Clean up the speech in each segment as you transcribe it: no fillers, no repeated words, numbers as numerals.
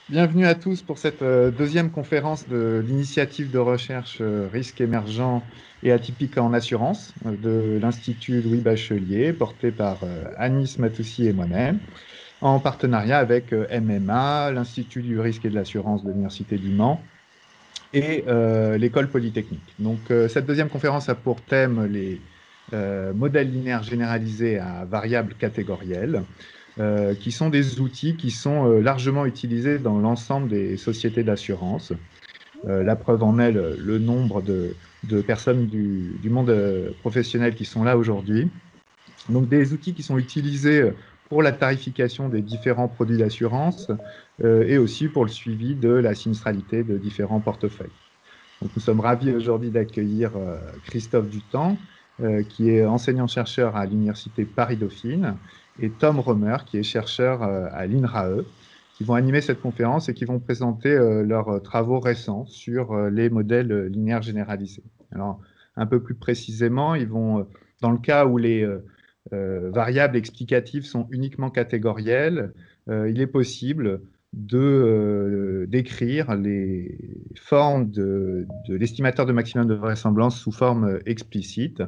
Bienvenue à tous pour cette deuxième conférence de l'initiative de recherche risques émergents et atypiques en assurance de l'Institut Louis Bachelier, porté par Anis Matoussi et moi-même, en partenariat avec MMA, l'Institut du risque et de l'assurance de l'Université du Mans et l'École polytechnique. Donc, cette deuxième conférence a pour thème les modèles linéaires généralisés à variables catégorielles, qui sont des outils qui sont largement utilisés dans l'ensemble des sociétés d'assurance. La preuve en est le nombre de personnes du monde professionnel qui sont là aujourd'hui. Donc, des outils qui sont utilisés pour la tarification des différents produits d'assurance et aussi pour le suivi de la sinistralité de différents portefeuilles. Donc, nous sommes ravis aujourd'hui d'accueillir Christophe Dutan, qui est enseignant-chercheur à l'Université Paris-Dauphine, et Tom Romer, qui est chercheur à l'INRAE, qui vont animer cette conférence et qui vont présenter leurs travaux récents sur les modèles linéaires généralisés. Alors, un peu plus précisément, ils vont, dans le cas où les variables explicatives sont uniquement catégorielles, il est possible d'écrire les formes de l'estimateur de maximum de vraisemblance sous forme explicite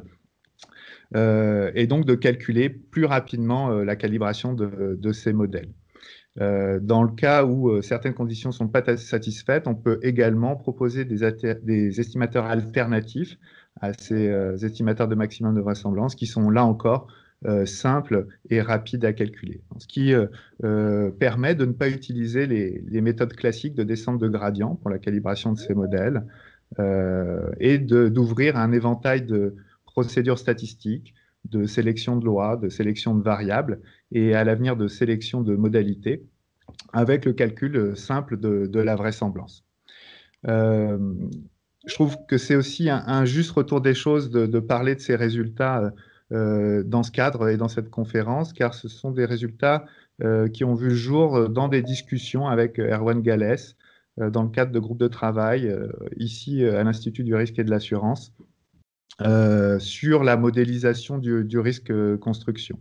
et donc de calculer plus rapidement la calibration de ces modèles. Dans le cas où certaines conditions ne sont pas satisfaites, on peut également proposer des estimateurs alternatifs à ces estimateurs de maximum de vraisemblance qui sont là encore simples et rapides à calculer. Ce qui permet de ne pas utiliser les méthodes classiques de descente de gradient pour la calibration de ces modèles et d'ouvrir un éventail de procédures statistiques, de sélection de lois, de sélection de variables et à l'avenir de sélection de modalités avec le calcul simple de la vraisemblance. Euh, je trouve que c'est aussi un juste retour des choses de parler de ces résultats dans ce cadre et dans cette conférence, car ce sont des résultats qui ont vu le jour dans des discussions avec Erwan Gallès, dans le cadre de groupes de travail, ici à l'Institut du risque et de l'assurance, sur la modélisation du risque construction.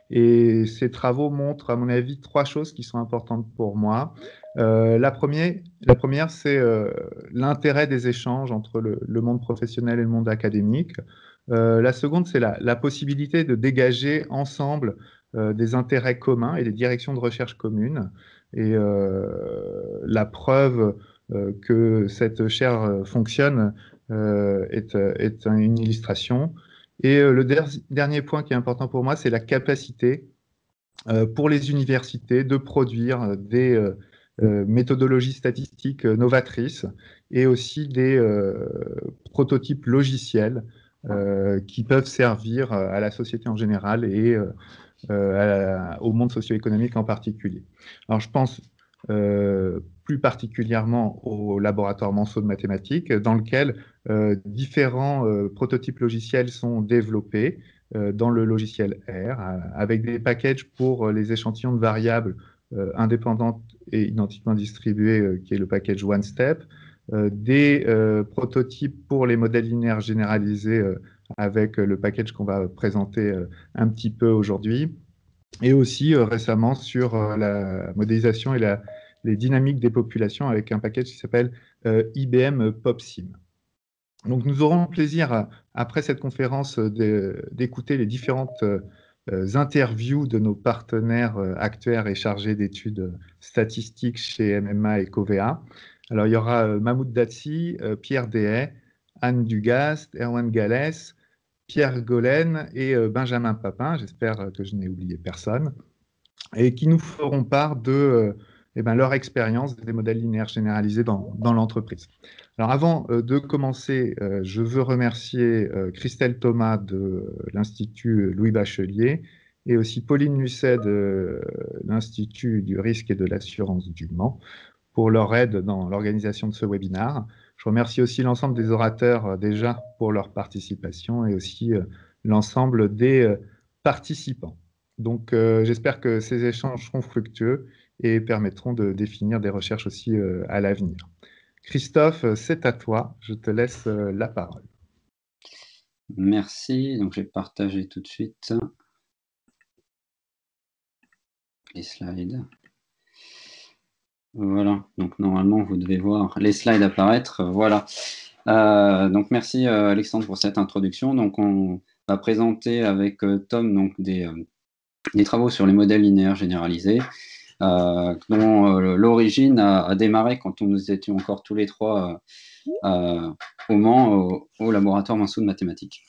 Et ces travaux montrent, à mon avis, trois choses qui sont importantes pour moi. La première, c'est l'intérêt des échanges entre le monde professionnel et le monde académique. La seconde, c'est la possibilité de dégager ensemble des intérêts communs et des directions de recherche communes. Et la preuve que cette chaire fonctionne est une illustration. Et le dernier point qui est important pour moi, c'est la capacité pour les universités de produire des méthodologies statistiques novatrices et aussi des prototypes logiciels qui peuvent servir à la société en général et au monde socio-économique en particulier. Alors, je pense plus particulièrement au laboratoire Manceau de mathématiques, dans lequel différents prototypes logiciels sont développés dans le logiciel R, avec des packages pour les échantillons de variables indépendantes et identiquement distribuées, qui est le package OneStep, des prototypes pour les modèles linéaires généralisés avec le package qu'on va présenter un petit peu aujourd'hui, et aussi récemment sur la modélisation et les dynamiques des populations avec un package qui s'appelle IBM PopSim. Donc nous aurons le plaisir, après cette conférence, d'écouter les différentes interviews de nos partenaires actuaires et chargés d'études statistiques chez MMA et Covea. Alors il y aura Mahmoud Datsi, Pierre Dehaye, Anne Dugast, Erwan Gallès, Pierre Golen et Benjamin Papin, j'espère que je n'ai oublié personne, et qui nous feront part de leur expérience des modèles linéaires généralisés dans l'entreprise. Alors avant de commencer, je veux remercier Christelle Thomas de l'Institut Louis Bachelier et aussi Pauline Lucet de l'Institut du risque et de l'assurance du Mans pour leur aide dans l'organisation de ce webinaire. Je remercie aussi l'ensemble des orateurs déjà pour leur participation et aussi l'ensemble des participants. Donc, j'espère que ces échanges seront fructueux et permettront de définir des recherches aussi à l'avenir. Christophe, c'est à toi. Je te laisse la parole. Merci. Donc, je vais partager tout de suite les slides. Voilà, donc normalement, vous devez voir les slides apparaître. Voilà. Donc merci Alexandre pour cette introduction. Donc on va présenter avec Tom donc, des travaux sur les modèles linéaires généralisés, dont l'origine a démarré quand nous étions encore tous les trois au Mans, au laboratoire Mansour de mathématiques.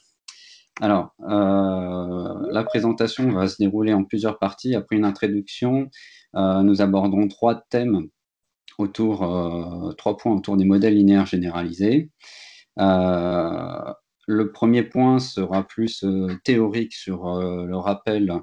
Alors, la présentation va se dérouler en plusieurs parties. Après une introduction, nous aborderons trois thèmes trois points autour des modèles linéaires généralisés. Le premier point sera plus théorique sur le rappel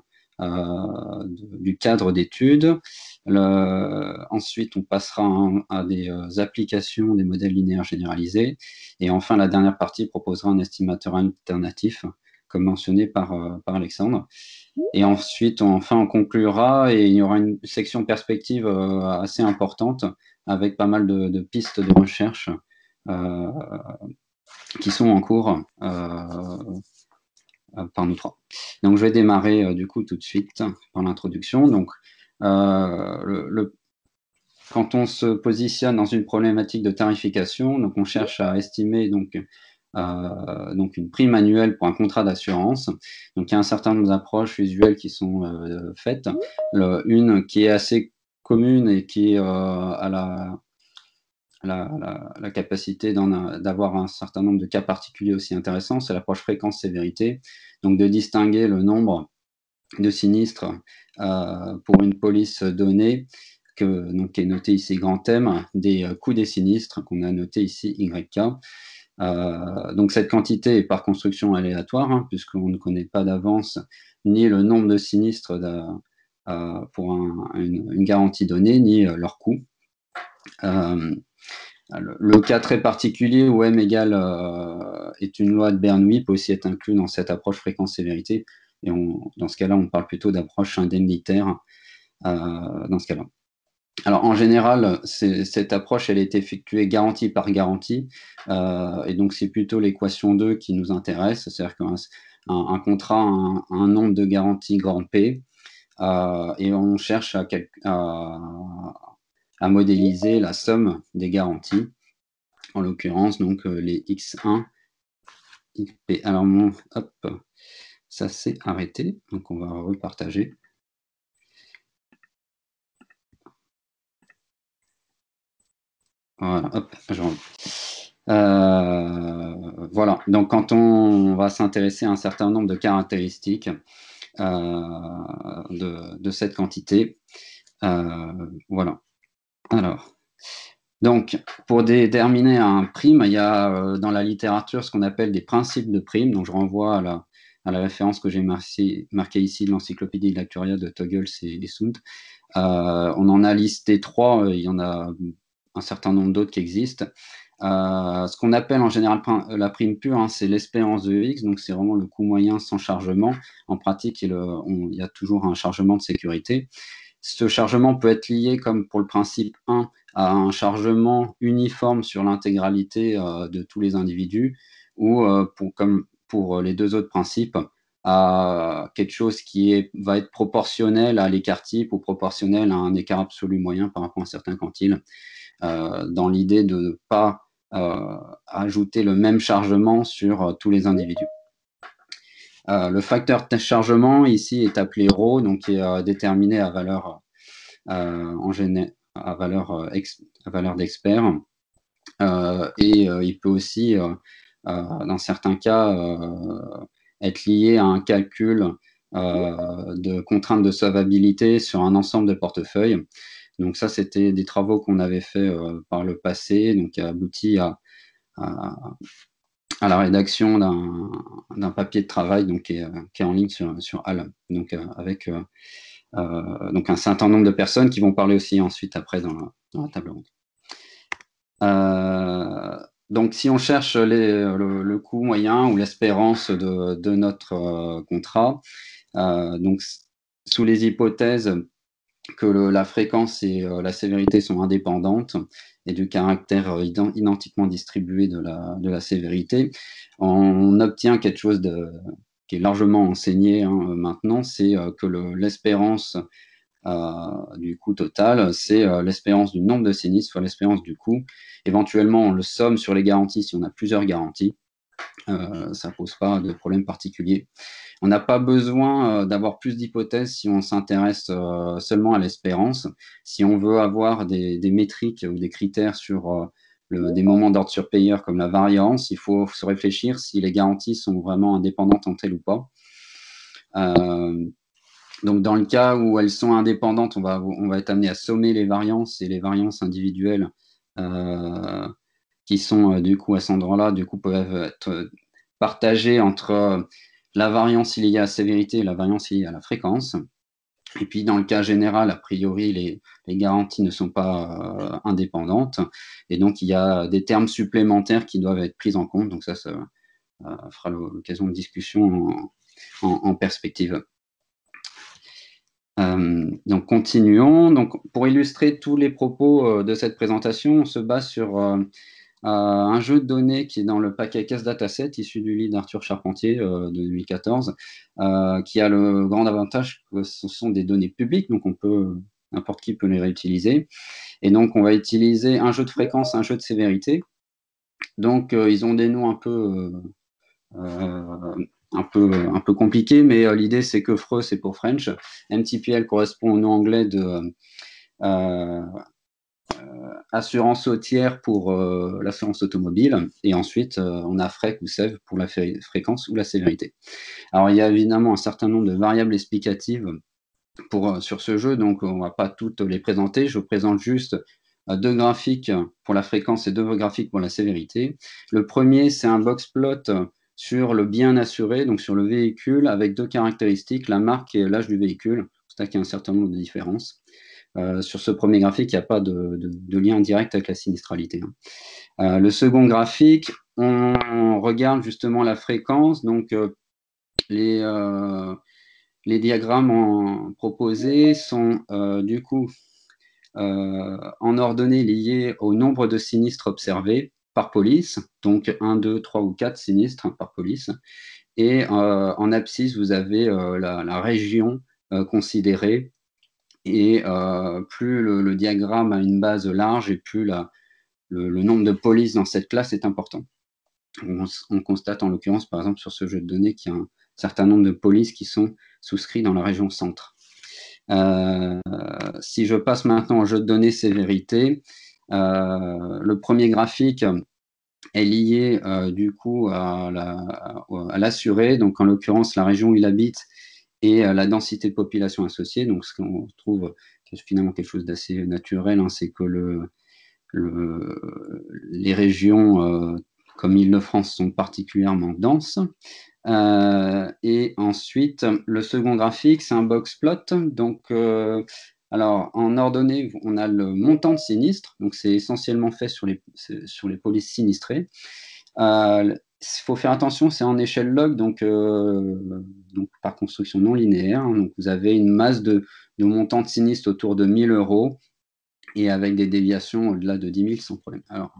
du cadre d'études. Ensuite, on passera à des applications des modèles linéaires généralisés. Et enfin, la dernière partie proposera un estimateur alternatif, comme mentionné par Alexandre. Et ensuite, enfin, on conclura et il y aura une section perspective assez importante avec pas mal de pistes de recherche qui sont en cours par nous trois. Donc, je vais démarrer du coup tout de suite par l'introduction. Donc, quand on se positionne dans une problématique de tarification, donc on cherche à estimer donc une prime annuelle pour un contrat d'assurance. Donc, il y a un certain nombre d'approches visuelles qui sont faites. Une qui est assez commune et qui a la capacité d'avoir un certain nombre de cas particuliers aussi intéressants, c'est l'approche fréquence-sévérité. Donc, de distinguer le nombre de sinistres pour une police donnée, qui est noté ici grand M, des coûts des sinistres, qu'on a noté ici YK. Donc cette quantité est par construction aléatoire, hein, puisqu'on ne connaît pas d'avance ni le nombre de sinistres pour une garantie donnée, ni leur coût. Le cas très particulier où M égale est une loi de Bernoulli peut aussi être inclus dans cette approche fréquence-sévérité. Et dans ce cas-là, on parle plutôt d'approche indemnitaire dans ce cas-là. Alors, en général, cette approche, elle est effectuée garantie par garantie. Et donc, c'est plutôt l'équation 2 qui nous intéresse. C'est-à-dire qu'un contrat a un nombre de garanties grand P. Et on cherche à modéliser la somme des garanties. En l'occurrence, donc, les X1, XP. Alors, hop, ça s'est arrêté. Donc, on va repartager. Voilà, hop, je rentre. Voilà, donc quand on va s'intéresser à un certain nombre de caractéristiques de cette quantité, voilà. Alors, donc, pour déterminer un prime, il y a dans la littérature ce qu'on appelle des principes de prime. Donc, je renvoie à la référence que j'ai marquée ici de l'encyclopédie de l'actuariat de Toggles et Sundt. On en a listé 3, il y en a un certain nombre d'autres qui existent. Ce qu'on appelle en général la prime pure, hein, c'est l'espérance de X, donc c'est vraiment le coût moyen sans chargement. En pratique, il y a toujours un chargement de sécurité. Ce chargement peut être lié, comme pour le principe 1, à un chargement uniforme sur l'intégralité de tous les individus, ou comme pour les deux autres principes, à quelque chose qui va être proportionnel à l'écart type ou proportionnel à un écart absolu moyen par rapport à un certain quantile, dans l'idée de ne pas ajouter le même chargement sur tous les individus. Le facteur de chargement ici est appelé ρ, donc qui est déterminé à valeur à valeur d'expert. Et il peut aussi, dans certains cas, être lié à un calcul de contraintes de solvabilité sur un ensemble de portefeuilles. Donc ça, c'était des travaux qu'on avait fait par le passé, donc qui a abouti à la rédaction d'un papier de travail donc, qui est en ligne sur HAL, donc avec donc un certain nombre de personnes qui vont parler aussi ensuite après dans la table ronde. Donc, si on cherche le coût moyen ou l'espérance de notre contrat, donc sous les hypothèses que la fréquence et la sévérité sont indépendantes et du caractère identiquement distribué de la sévérité, on obtient quelque chose qui est largement enseigné maintenant, c'est que l'espérance du coût total, c'est l'espérance du nombre de sinistres fois l'espérance du coût. Éventuellement, on le somme sur les garanties si on a plusieurs garanties. Ça ne pose pas de problème particulier. On n'a pas besoin d'avoir plus d'hypothèses si on s'intéresse seulement à l'espérance. Si on veut avoir des métriques ou des critères sur des moments d'ordre surpayeur comme la variance, il faut se réfléchir si les garanties sont vraiment indépendantes entre elles ou pas. Donc, dans le cas où elles sont indépendantes, on va être amené à sommer les variances et les variances individuelles qui sont du coup à cet endroit-là, du coup peuvent être partagées entre la variance liée à la sévérité et la variance liée à la fréquence. Et puis, dans le cas général, a priori, les garanties ne sont pas indépendantes. Et donc, il y a des termes supplémentaires qui doivent être pris en compte. Donc, ça fera l'occasion de discussion en perspective. Donc, continuons. Donc, pour illustrer tous les propos de cette présentation, on se base sur un jeu de données qui est dans le paquet Case Dataset, issu du livre d'Arthur Charpentier de 2014, qui a le grand avantage que ce sont des données publiques, donc n'importe qui peut les réutiliser. Et donc, on va utiliser un jeu de fréquence, un jeu de sévérité. Donc, ils ont des noms un peu compliqués, mais l'idée, c'est que FRE, c'est pour French. MTPL correspond au nom anglais de assurance autière pour l'assurance automobile, et ensuite on a FREC ou SEV pour la fréquence ou la sévérité. Alors il y a évidemment un certain nombre de variables explicatives sur ce jeu, donc on ne va pas toutes les présenter, je vous présente juste deux graphiques pour la fréquence et deux graphiques pour la sévérité. Le premier, c'est un box plot sur le bien assuré, donc sur le véhicule, avec deux caractéristiques, la marque et l'âge du véhicule. C'est qu'il y a un certain nombre de différences. Sur ce premier graphique, il n'y a pas de lien direct avec la sinistralité. Le second graphique, on regarde justement la fréquence. Donc, les diagrammes proposés sont du coup en ordonnée liée au nombre de sinistres observés par police. Donc, 1, 2, 3 ou 4 sinistres par police. Et en abscisse, vous avez la région considérée. Et plus le diagramme a une base large et plus le nombre de polices dans cette classe est important. On constate en l'occurrence, par exemple, sur ce jeu de données, qu'il y a un certain nombre de polices qui sont souscrits dans la région centre. Si je passe maintenant au jeu de données sévérité, le premier graphique est lié du coup à l'assuré, donc en l'occurrence la région où il habite et la densité de population associée. Donc, ce qu'on trouve finalement quelque chose d'assez naturel, c'est que les régions comme Île-de-France sont particulièrement denses. Et ensuite, le second graphique, c'est un box plot. Donc, alors, en ordonnée, on a le montant de sinistres. Donc, c'est essentiellement fait sur les polices sinistrées. Il faut faire attention, c'est en échelle log, donc par construction non linéaire. Donc, vous avez une masse de montant de sinistre autour de 1 000 € et avec des déviations au-delà de 10 000 sans problème. Alors,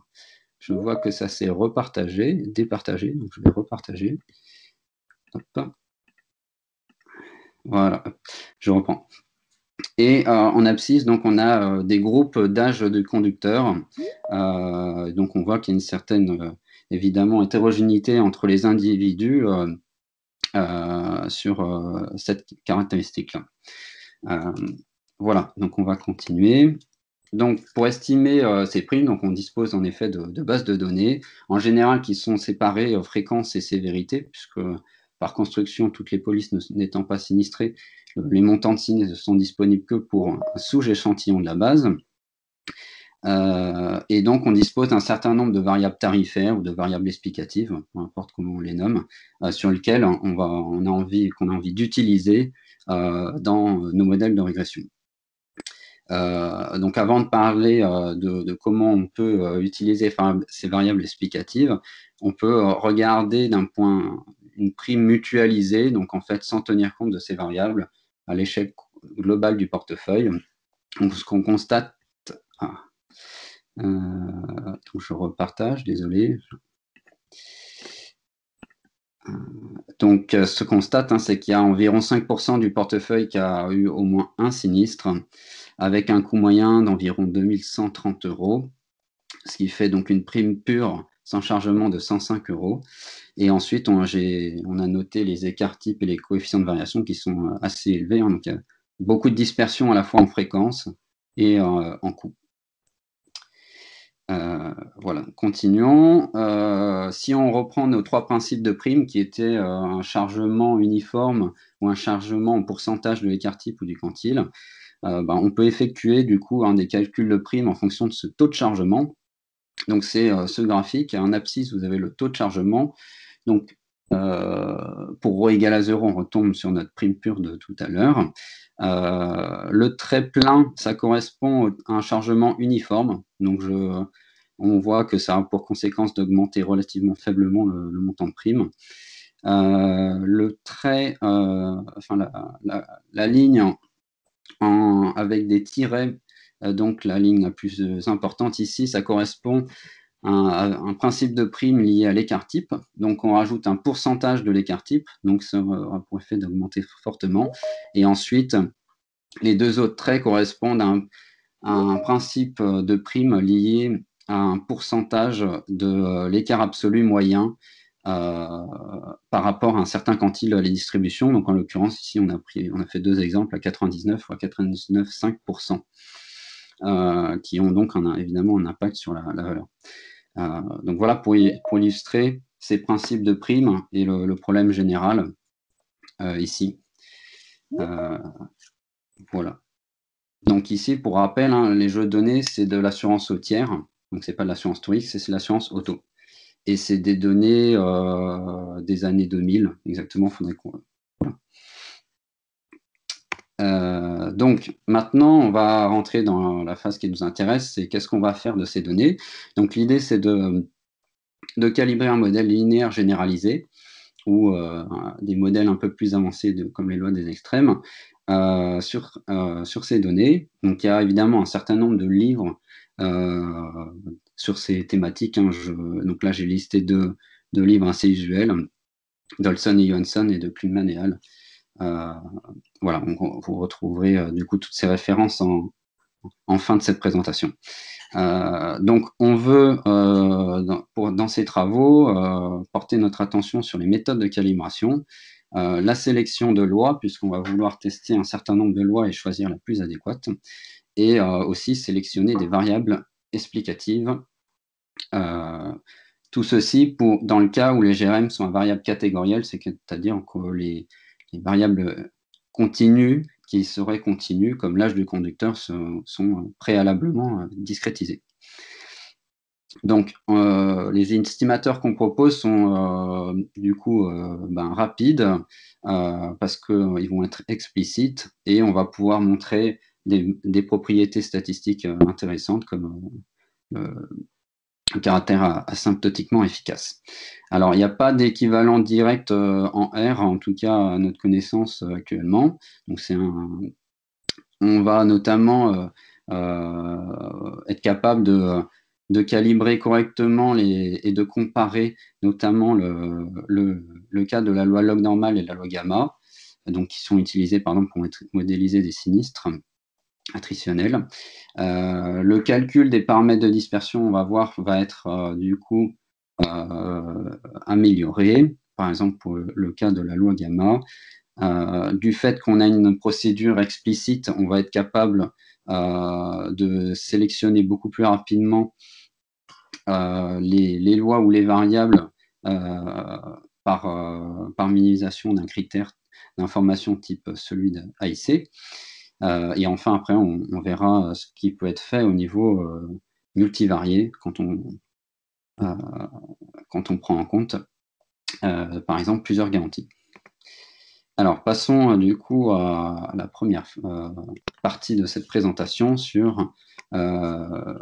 je vois que ça s'est départagé, donc je vais repartager. Hop. Voilà, je reprends. Et en abscisse, donc, on a des groupes d'âge de conducteurs. Donc, on voit qu'il y a une certaine évidemment hétérogénéité entre les individus sur cette caractéristique-là. Voilà, donc on va continuer. Donc, pour estimer ces primes, donc on dispose en effet de bases de données, en général qui sont séparées fréquence et sévérité, puisque par construction, toutes les polices n'étant pas sinistrées, les montants de sinistres ne sont disponibles que pour un sous-échantillon de la base. Et donc, on dispose d'un certain nombre de variables tarifaires ou de variables explicatives, peu importe comment on les nomme, sur lesquelles qu'on a envie d'utiliser dans nos modèles de régression. Donc, avant de parler de comment on peut utiliser ces variables explicatives, on peut regarder une prime mutualisée, donc en fait sans tenir compte de ces variables à l'échelle globale du portefeuille. Donc, ce qu'on constate, donc je repartage, désolé. Donc, ce qu'on constate, c'est qu'il y a environ 5% du portefeuille qui a eu au moins un sinistre, avec un coût moyen d'environ 2130 €, ce qui fait donc une prime pure sans chargement de 105 €. Et ensuite, on a noté les écarts types et les coefficients de variation qui sont assez élevés. Donc, il y a beaucoup de dispersion à la fois en fréquence et en coût. Voilà, continuons. Si on reprend nos 3 principes de prime qui étaient un chargement uniforme ou un chargement en pourcentage de l'écart type ou du quantile, on peut effectuer du coup des calculs de prime en fonction de ce taux de chargement. Donc c'est ce graphique. En abscisse, vous avez le taux de chargement. Donc pour ρ égale à 0, on retombe sur notre prime pure de tout à l'heure. Le trait plein, ça correspond à un chargement uniforme. Donc on voit que ça a pour conséquence d'augmenter relativement faiblement le montant de prime. Le trait, la ligne avec des tirets, donc la ligne la plus importante ici, ça correspond à un principe de prime lié à l'écart type. Donc on rajoute un pourcentage de l'écart type, donc ça aura pour effet d'augmenter fortement. Et ensuite, les deux autres traits correspondent à un principe de prime lié à un pourcentage de l'écart absolu moyen par rapport à un certain quantile à les distributions. Donc en l'occurrence, ici, on a fait 2 exemples à 99 ou à 99,5%, qui ont donc évidemment un impact sur la valeur. Donc voilà pour illustrer ces principes de prime et le problème général ici. Voilà. Donc ici, pour rappel, les jeux de données, c'est de l'assurance autière. Donc c'est pas de l'assurance touriste, c'est l'assurance auto. Et c'est des données des années 2000, exactement. Faudrait qu'on... Donc maintenant, on va rentrer dans la phase qui nous intéresse, c'est qu'est-ce qu'on va faire de ces données. Donc l'idée, c'est de calibrer un modèle linéaire généralisé ou des modèles un peu plus avancés comme les lois des extrêmes sur ces données. Donc il y a évidemment un certain nombre de livres sur ces thématiques. Donc là, j'ai listé deux livres assez usuels, d'Olson et Johansson et de Klugman et Hall. Voilà, donc vous retrouverez du coup toutes ces références en fin de cette présentation. Donc, on veut, dans ces travaux, porter notre attention sur les méthodes de calibration, la sélection de lois, puisqu'on va vouloir tester un certain nombre de lois et choisir la plus adéquate, et aussi sélectionner des variables explicatives. Tout ceci dans le cas où les GRM sont à variables catégorielles, c'est-à-dire que les variables continues qui seraient continues, comme l'âge du conducteur, sont préalablement discrétisées. Donc, les estimateurs qu'on propose sont du coup rapides parce qu'ils vont être explicites et on va pouvoir montrer des propriétés statistiques intéressantes comme le caractère asymptotiquement efficace. Alors, il n'y a pas d'équivalent direct en R, en tout cas à notre connaissance actuellement. Donc, on va notamment être capable de calibrer correctement et de comparer notamment le cas de la loi log normale et de la loi gamma, donc qui sont utilisés par exemple pour modéliser des sinistres attrititionnels. Le calcul des paramètres de dispersion, on va voir, va être du coup amélioré, par exemple pour le cas de la loi gamma. Du fait qu'on a une procédure explicite, on va être capable de sélectionner beaucoup plus rapidement les lois ou les variables par minimisation d'un critère d'information type celui de AIC. Et enfin, après, on verra ce qui peut être fait au niveau multivarié quand on prend en compte, par exemple, plusieurs garanties. Alors, passons du coup à la première partie de cette présentation sur le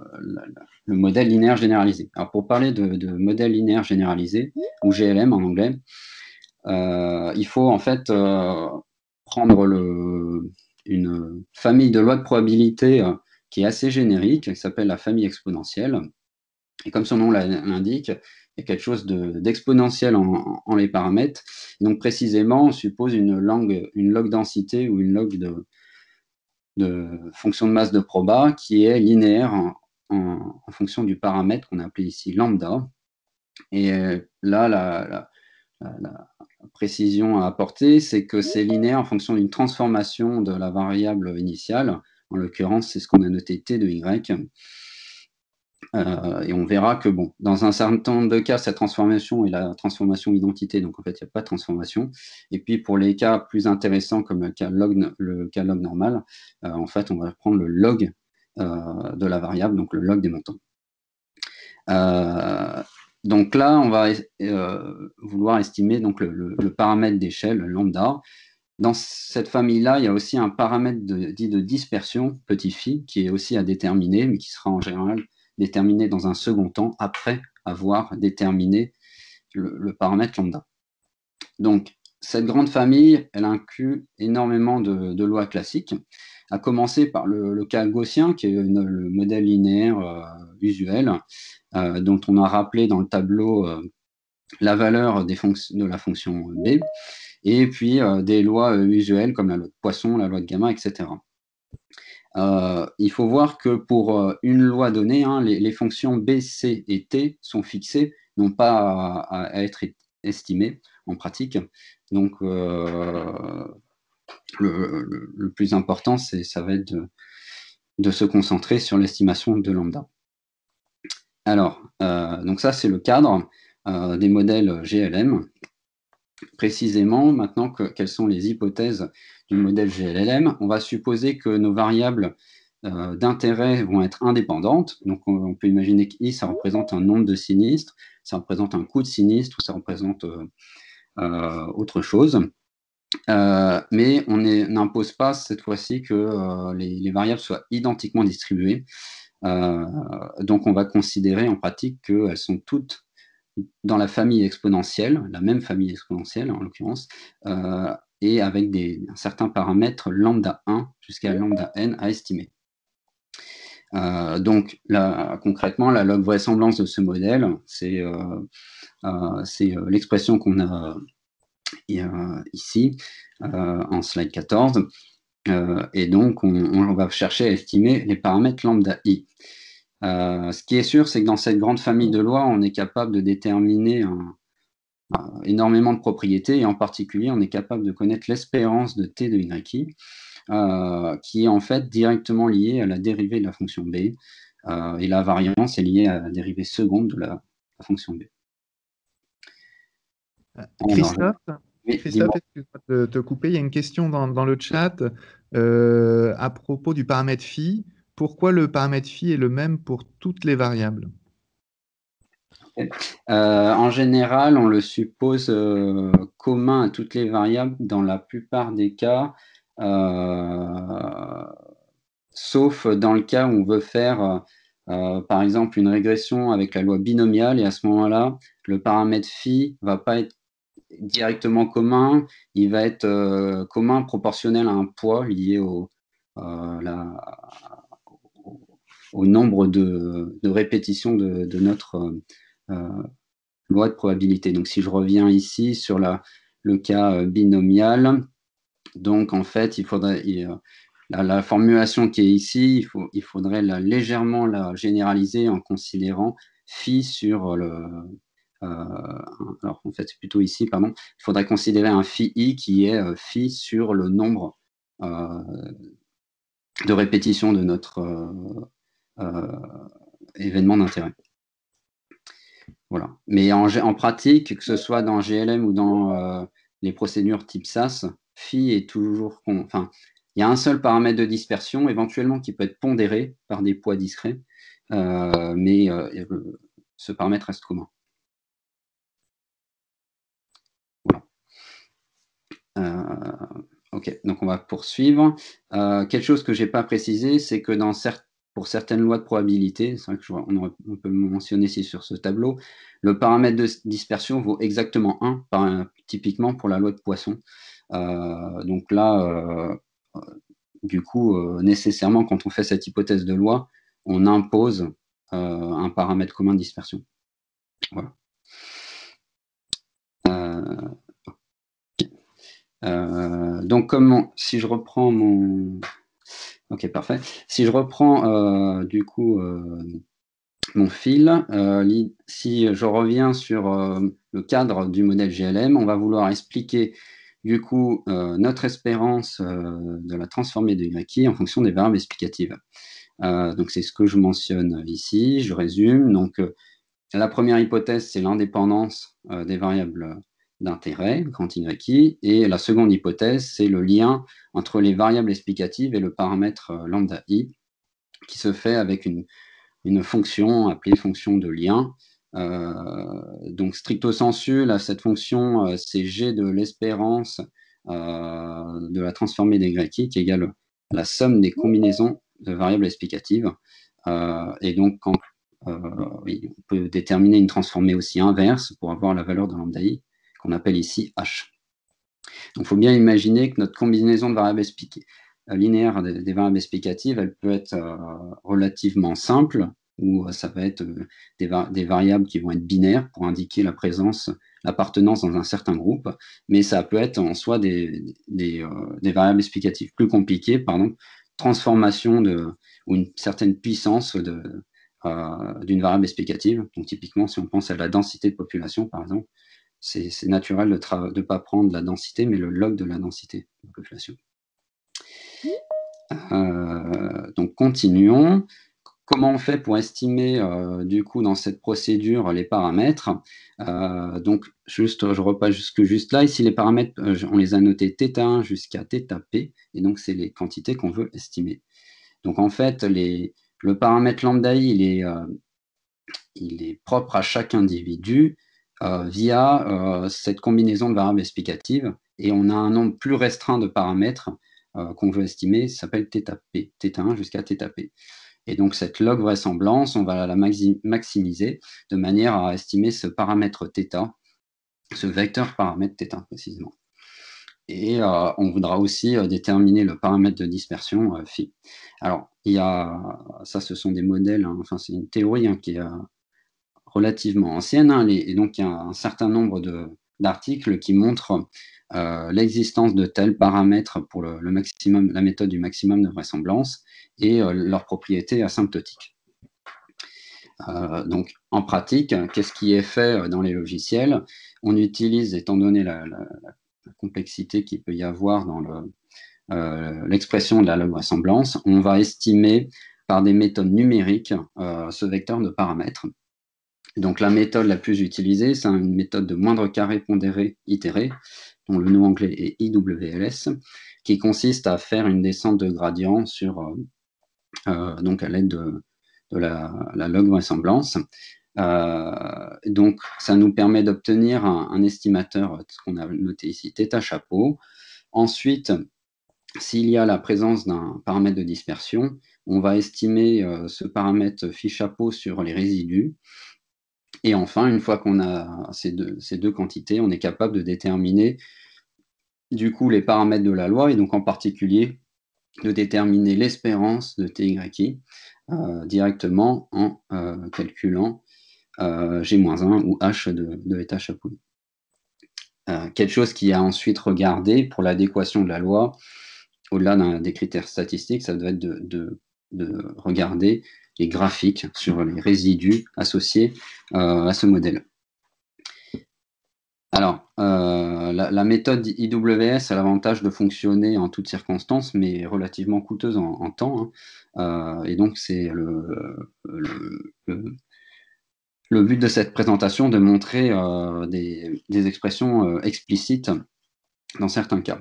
modèle linéaire généralisé. Alors, pour parler de modèle linéaire généralisé, ou GLM en anglais, il faut en fait prendre une famille de lois de probabilité qui est assez générique, qui s'appelle la famille exponentielle. Et comme son nom l'indique, il y a quelque chose d'exponentiel en les paramètres. Donc précisément, on suppose une log densité ou une log de fonction de masse de proba qui est linéaire en fonction du paramètre qu'on a appelé ici lambda. Et là, la précision à apporter, c'est que c'est linéaire en fonction d'une transformation de la variable initiale. En l'occurrence, c'est ce qu'on a noté t de y. Et on verra que, bon, dans un certain nombre de cas, cette transformation est la transformation identité, donc en fait, il n'y a pas de transformation. Et puis, pour les cas plus intéressants, comme le cas log normal, en fait, on va prendre le log de la variable, donc le log des montants. Donc là, on va vouloir estimer donc, le paramètre d'échelle, lambda. Dans cette famille-là, il y a aussi un paramètre dit de dispersion, petit phi, qui est aussi à déterminer, mais qui sera en général déterminé dans un second temps, après avoir déterminé le paramètre lambda. Donc, cette grande famille, elle inclut énormément de lois classiques, à commencer par le cas gaussien, qui est le modèle linéaire usuel, dont on a rappelé dans le tableau la valeur de la fonction b, et puis des lois usuelles comme la loi de Poisson, la loi de Gamma, etc. Il faut voir que pour une loi donnée, hein, les fonctions b, c et t sont fixées, non pas à être estimées en pratique. Donc, le plus important, ça va être de se concentrer sur l'estimation de lambda. Alors, donc ça, c'est le cadre des modèles GLM. Précisément, maintenant, quelles sont les hypothèses du modèle GLM? On va supposer que nos variables d'intérêt vont être indépendantes. Donc, on peut imaginer que I, ça représente un nombre de sinistres, ça représente un coût de sinistre, ou ça représente autre chose. Mais on n'impose pas cette fois-ci que les variables soient identiquement distribuées. Donc, on va considérer en pratique qu'elles sont toutes dans la famille exponentielle, la même famille exponentielle en l'occurrence, et avec un certain paramètre lambda 1 jusqu'à lambda n à estimer. Donc, là, concrètement, la log vraisemblance de ce modèle, c'est l'expression qu'on a ici, en slide 14. Et donc, on va chercher à estimer les paramètres lambda i. Ce qui est sûr, c'est que dans cette grande famille de lois, on est capable de déterminer énormément de propriétés, et en particulier, on est capable de connaître l'espérance de t de yi, qui est en fait directement liée à la dérivée de la fonction b, et la variance est liée à la dérivée seconde de la fonction b. Christophe, oui, Christophe, excuse-moi de te couper, il y a une question dans le chat à propos du paramètre phi. Pourquoi le paramètre phi est le même pour toutes les variables? En général, on le suppose commun à toutes les variables dans la plupart des cas, sauf dans le cas où on veut faire, par exemple, une régression avec la loi binomiale, et à ce moment-là, le paramètre phi ne va pas être directement commun, il va être commun proportionnel à un poids lié au nombre de répétitions de notre loi de probabilité. Donc, si je reviens ici sur le cas binomial, donc en fait, il faudrait la formulation qui est ici, il faudrait légèrement la généraliser en considérant phi sur alors en fait, c'est plutôt ici, pardon. Il faudrait considérer un phi i qui est phi sur le nombre de répétitions de notre événement d'intérêt. Voilà. Mais en pratique, que ce soit dans GLM ou dans les procédures type SAS, phi est toujours... Enfin, il y a un seul paramètre de dispersion, éventuellement, qui peut être pondéré par des poids discrets, mais ce paramètre reste commun. Voilà. OK, donc on va poursuivre. Quelque chose que je n'ai pas précisé, c'est que pour certaines lois de probabilité, c'est vrai on peut le mentionner ici sur ce tableau, le paramètre de dispersion vaut exactement 1, typiquement pour la loi de Poisson. Donc là, du coup, nécessairement, quand on fait cette hypothèse de loi, on impose un paramètre commun de dispersion. Voilà. Donc, si je reprends mon... Ok, parfait. Si je reprends du coup mon fil, si je reviens sur le cadre du modèle GLM, on va vouloir expliquer du coup notre espérance de la transformée de YI en fonction des variables explicatives. Donc, c'est ce que je mentionne ici. Je résume. Donc, la première hypothèse, c'est l'indépendance des variables d'intérêt, grand YI, et la seconde hypothèse, c'est le lien entre les variables explicatives et le paramètre lambda I, qui se fait avec une fonction appelée fonction de lien. Donc, stricto sensu, là, cette fonction, c'est G de l'espérance de la transformée des YI, qui est égale à la somme des combinaisons de variables explicatives. Et donc, oui, on peut déterminer une transformée aussi inverse pour avoir la valeur de lambda I, qu'on appelle ici H. Donc, il faut bien imaginer que notre combinaison de variables linéaires des variables explicatives, elle peut être relativement simple, ou ça va être des variables qui vont être binaires pour indiquer l'appartenance dans un certain groupe, mais ça peut être en soi des variables explicatives plus compliquées, transformation ou une certaine puissance d'une variable explicative. Donc, typiquement, si on pense à la densité de population, par exemple, c'est naturel de ne pas prendre la densité, mais le log de la densité de la population. Donc, continuons. Comment on fait pour estimer, du coup, dans cette procédure, les paramètres? Donc, je repasse juste là. Ici, les paramètres, on les a notés θ1 jusqu'à θp, et donc, c'est les quantités qu'on veut estimer. Donc, en fait, le paramètre lambda I, il est propre à chaque individu via cette combinaison de variables explicatives, et on a un nombre plus restreint de paramètres qu'on veut estimer, ça s'appelle θp, θ1 jusqu'à θp. Et donc, cette log vraisemblance, on va la maximiser de manière à estimer ce paramètre θ, ce vecteur paramètre θ précisément. Et on voudra aussi déterminer le paramètre de dispersion phi. Alors, ça, ce sont des modèles, enfin, c'est une théorie qui est relativement ancienne, et donc il y a un certain nombre d'articles qui montrent l'existence de tels paramètres pour la méthode du maximum de vraisemblance et leurs propriétés asymptotiques. Donc, en pratique, qu'est-ce qui est fait dans les logiciels? On utilise, étant donné la complexité qu'il peut y avoir dans l'expression de la log vraisemblance, on va estimer par des méthodes numériques ce vecteur de paramètres. Donc, la méthode la plus utilisée, c'est une méthode de moindre carré pondéré itéré, dont le nom anglais est IWLS, qui consiste à faire une descente de gradient donc à l'aide de la log vraisemblance. Donc, ça nous permet d'obtenir un estimateur, ce qu'on a noté ici, θ chapeau. Ensuite, s'il y a la présence d'un paramètre de dispersion, on va estimer ce paramètre phi chapeau sur les résidus. Et enfin, une fois qu'on a ces deux quantités, on est capable de déterminer du coup les paramètres de la loi, et donc en particulier de déterminer l'espérance de TYI directement en calculant G-1 ou H de θ chapeau. Quelque chose qui a ensuite regardé pour l'adéquation de la loi, au-delà des critères statistiques, ça doit être de regarder les graphiques sur les résidus associés à ce modèle. Alors, la méthode IWS a l'avantage de fonctionner en toutes circonstances, mais relativement coûteuse en temps. Et donc, c'est le but de cette présentation de montrer des expressions explicites dans certains cas.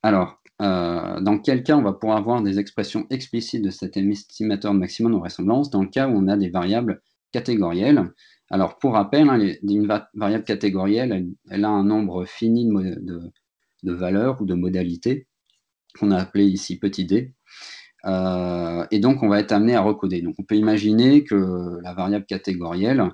Alors, dans quel cas on va pouvoir avoir des expressions explicites de cet estimateur de maximum de vraisemblance? Dans le cas où on a des variables catégorielles. Alors, pour rappel, une variable catégorielle, elle a un nombre fini de valeurs ou de modalités, qu'on a appelé ici petit d. Et donc, on va être amené à recoder. Donc, on peut imaginer que la variable catégorielle,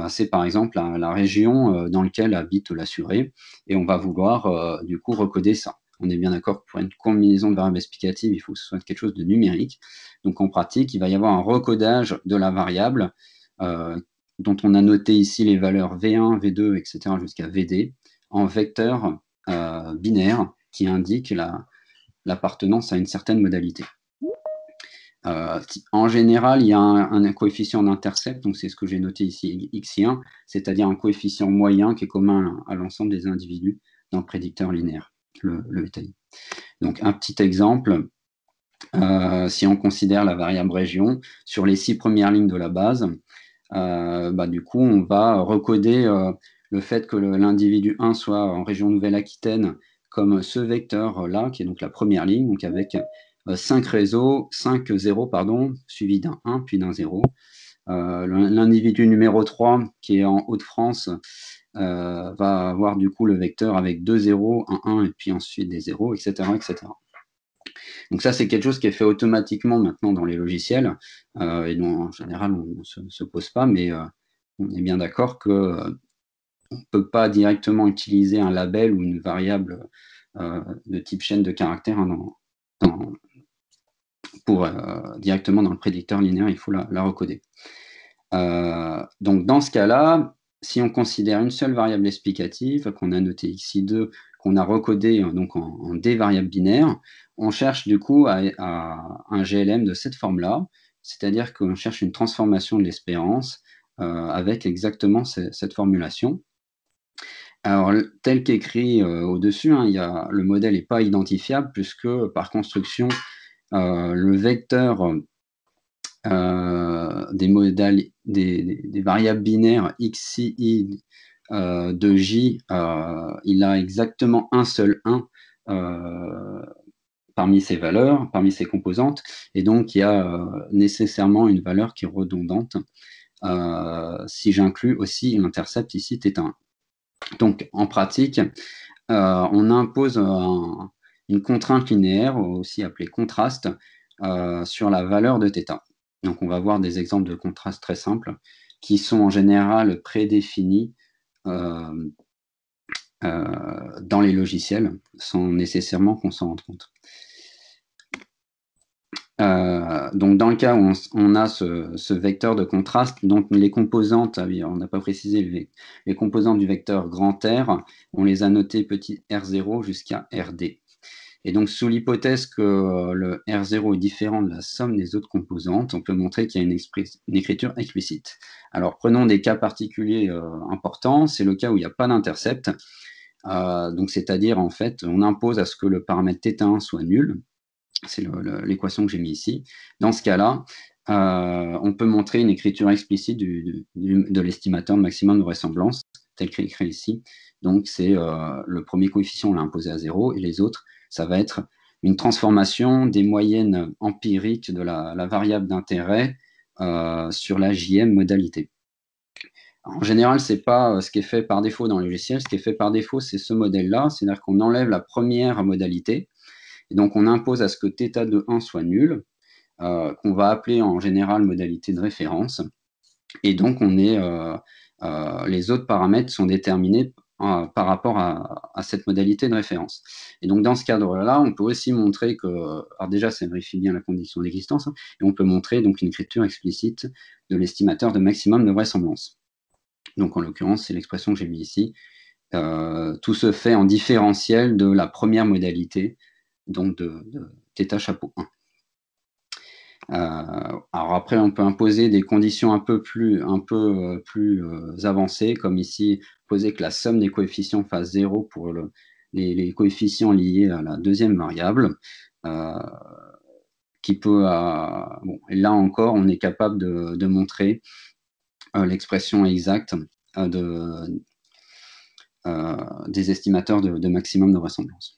c'est par exemple la région dans laquelle habite l'assuré, et on va vouloir du coup recoder ça. on est bien d'accord que pour une combinaison de variables explicatives, il faut que ce soit quelque chose de numérique. Donc en pratique, il va y avoir un recodage de la variable dont on a noté ici les valeurs V1, V2, etc. jusqu'à VD en vecteur binaire qui indique l'appartenance à une certaine modalité. En général, il y a un coefficient d'intercept, donc c'est ce que j'ai noté ici, xi1, c'est-à-dire un coefficient moyen qui est commun à l'ensemble des individus dans le prédicteur linéaire, le βi. Donc un petit exemple, si on considère la variable région, sur les 6 premières lignes de la base, du coup, on va recoder le fait que l'individu 1 soit en région Nouvelle-Aquitaine comme ce vecteur-là, qui est donc la première ligne, donc avec 5 zéros, pardon, suivi d'un 1, puis d'un 0. L'individu numéro 3, qui est en Hauts-de-France, va avoir du coup le vecteur avec 2 zéros, un 1, et puis ensuite des zéros, etc. etc. Donc ça, c'est quelque chose qui est fait automatiquement maintenant dans les logiciels, et dont en général, on ne se pose pas, mais on est bien d'accord qu'on ne peut pas directement utiliser un label ou une variable de type chaîne de caractères directement dans le prédicteur linéaire, il faut la recoder. Donc dans ce cas-là, si on considère une seule variable explicative, qu'on a notée xi2, qu'on a recodé donc en D variables binaires, on cherche du coup à un GLM de cette forme-là, c'est-à-dire qu'on cherche une transformation de l'espérance avec exactement cette formulation. Alors, tel qu'écrit au-dessus, le modèle n'est pas identifiable puisque par construction, le vecteur des variables binaires xi de j, il a exactement un seul 1 parmi ces valeurs, parmi ces composantes, et donc il y a nécessairement une valeur qui est redondante si j'inclus aussi l'intercept ici θ1. Donc en pratique, on impose une contrainte linéaire, aussi appelée contraste, sur la valeur de θ. Donc on va voir des exemples de contraste très simples qui sont en général prédéfinis dans les logiciels sans nécessairement qu'on s'en rende compte. Donc dans le cas où on a ce vecteur de contraste, donc les composantes, on n'a pas précisé les composantes du vecteur grand R, on les a notées petit r0 jusqu'à rd. Et donc sous l'hypothèse que le r0 est différent de la somme des autres composantes, on peut montrer qu'il y a une écriture explicite. Alors prenons des cas particuliers importants, c'est le cas où il n'y a pas d'intercept, donc c'est-à-dire en fait on impose à ce que le paramètre θ1 soit nul. C'est l'équation que j'ai mis ici. Dans ce cas-là, on peut montrer une écriture explicite de l'estimateur de maximum de vraisemblance, tel qu'il est écrit ici. Donc, c'est le premier coefficient, on l'a imposé à 0, et les autres, ça va être une transformation des moyennes empiriques de la variable d'intérêt sur la JM modalité. En général, ce n'est pas ce qui est fait par défaut dans le logiciel. Ce qui est fait par défaut, c'est ce modèle-là, c'est-à-dire qu'on enlève la première modalité. Et donc, on impose à ce que θ de 1 soit nul, qu'on va appeler en général modalité de référence. Et donc, les autres paramètres sont déterminés par rapport à cette modalité de référence. Et donc, dans ce cadre-là, on peut aussi montrer que, alors déjà, ça vérifie bien la condition d'existence, et on peut montrer donc une écriture explicite de l'estimateur de maximum de vraisemblance. Donc, en l'occurrence, c'est l'expression que j'ai mis ici. Tout se fait en différentiel de la première modalité, donc de θ chapeau 1. Alors après, on peut imposer des conditions un peu plus avancées, comme ici, poser que la somme des coefficients fasse 0 pour les coefficients liés à la deuxième variable, qui peut... et là encore, on est capable de montrer l'expression exacte des estimateurs de maximum de vraisemblance.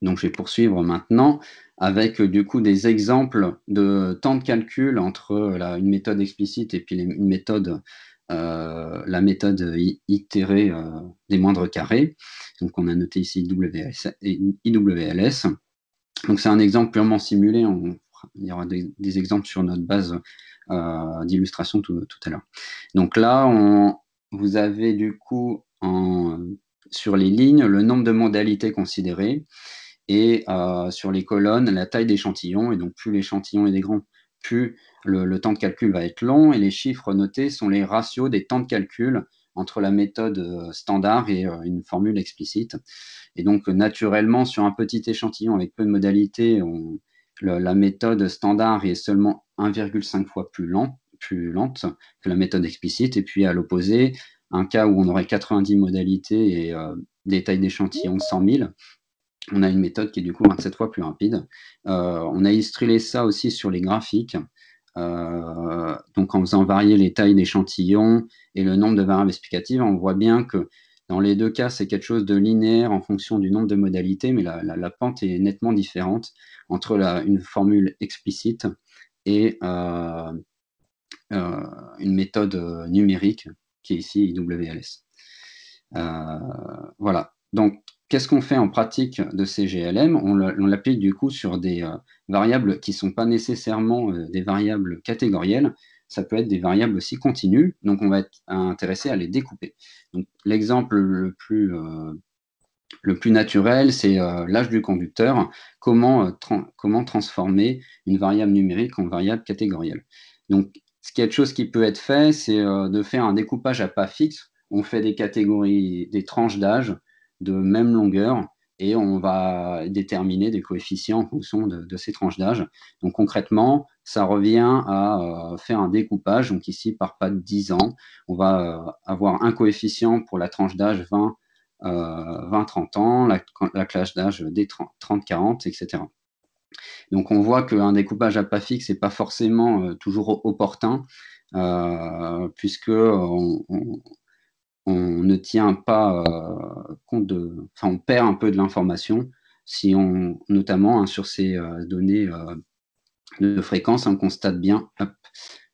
Donc, je vais poursuivre maintenant avec du coup des exemples de temps de calcul entre une méthode explicite et puis la méthode itérée des moindres carrés. Donc, on a noté ici IWLS. Donc, c'est un exemple purement simulé. Il y aura des exemples sur notre base d'illustration tout à l'heure. Donc là, vous avez du coup sur les lignes, le nombre de modalités considérées, et sur les colonnes, la taille d'échantillon. Et donc, plus l'échantillon est grand, plus le temps de calcul va être long. Et les chiffres notés sont les ratios des temps de calcul entre la méthode standard et une formule explicite. Et donc, naturellement, sur un petit échantillon avec peu de modalités, la méthode standard est seulement 1,5 fois plus lente que la méthode explicite. Et puis, à l'opposé, un cas où on aurait 90 modalités et des tailles d'échantillon de 100 000, on a une méthode qui est du coup 27 fois plus rapide. On a illustré ça aussi sur les graphiques. Donc, en faisant varier les tailles d'échantillons et le nombre de variables explicatives, on voit bien que dans les deux cas, c'est quelque chose de linéaire en fonction du nombre de modalités, mais la pente est nettement différente entre une formule explicite et une méthode numérique qui est ici IWLS. Voilà. Donc, qu'est-ce qu'on fait en pratique de ces GLM? On l'applique du coup sur des variables qui ne sont pas nécessairement des variables catégorielles. Ça peut être des variables aussi continues. Donc, on va être intéressé à les découper. Donc, l'exemple le plus naturel, c'est l'âge du conducteur. Comment transformer une variable numérique en variable catégorielle? Donc, quelque chose qui peut être fait, c'est de faire un découpage à pas fixe. On fait des catégories, des tranches d'âge de même longueur, et on va déterminer des coefficients en fonction de ces tranches d'âge. Donc, concrètement, ça revient à faire un découpage. Donc, ici, par pas de 10 ans, on va avoir un coefficient pour la tranche d'âge 20-30 ans, la classe d'âge des 30-40, etc. Donc, on voit qu'un découpage à pas fixe n'est pas forcément toujours opportun, puisque on ne tient pas compte on perd un peu de l'information, notamment sur ces données de fréquence, on constate bien, hop,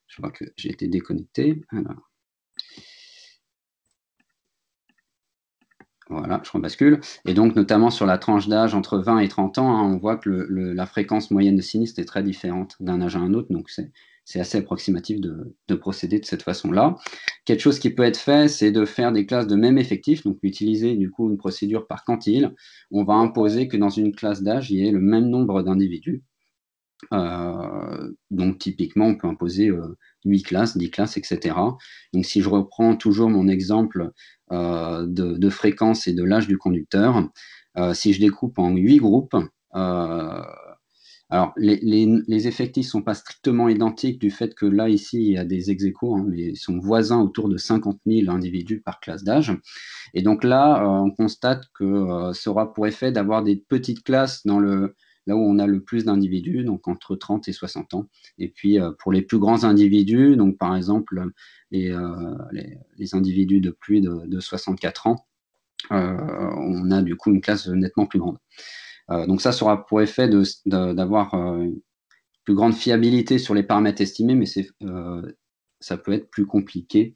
je vois que j'ai été déconnecté. Voilà, je rebascule. Et donc, notamment sur la tranche d'âge entre 20 et 30 ans, on voit que la fréquence moyenne de sinistres est très différente d'un âge à un autre. Donc, c'est assez approximatif de procéder de cette façon-là. Quelque chose qui peut être fait, c'est de faire des classes de même effectif, donc utiliser du coup une procédure par quantile. On va imposer que dans une classe d'âge, il y ait le même nombre d'individus. Donc, typiquement, on peut imposer 8 classes, 10 classes, etc. Donc, si je reprends toujours mon exemple de fréquence et de l'âge du conducteur, si je découpe en 8 groupes, alors les effectifs ne sont pas strictement identiques du fait que là, ici, il y a des ex-aequo, mais ils sont voisins autour de 50 000 individus par classe d'âge. Et donc là, on constate que ça aura pour effet d'avoir des petites classes là où on a le plus d'individus, donc entre 30 et 60 ans. Et puis, pour les plus grands individus, donc par exemple, les individus de plus de 64 ans, on a du coup une classe nettement plus grande. Donc ça aura pour effet d'avoir une plus grande fiabilité sur les paramètres estimés, mais ça peut être plus compliqué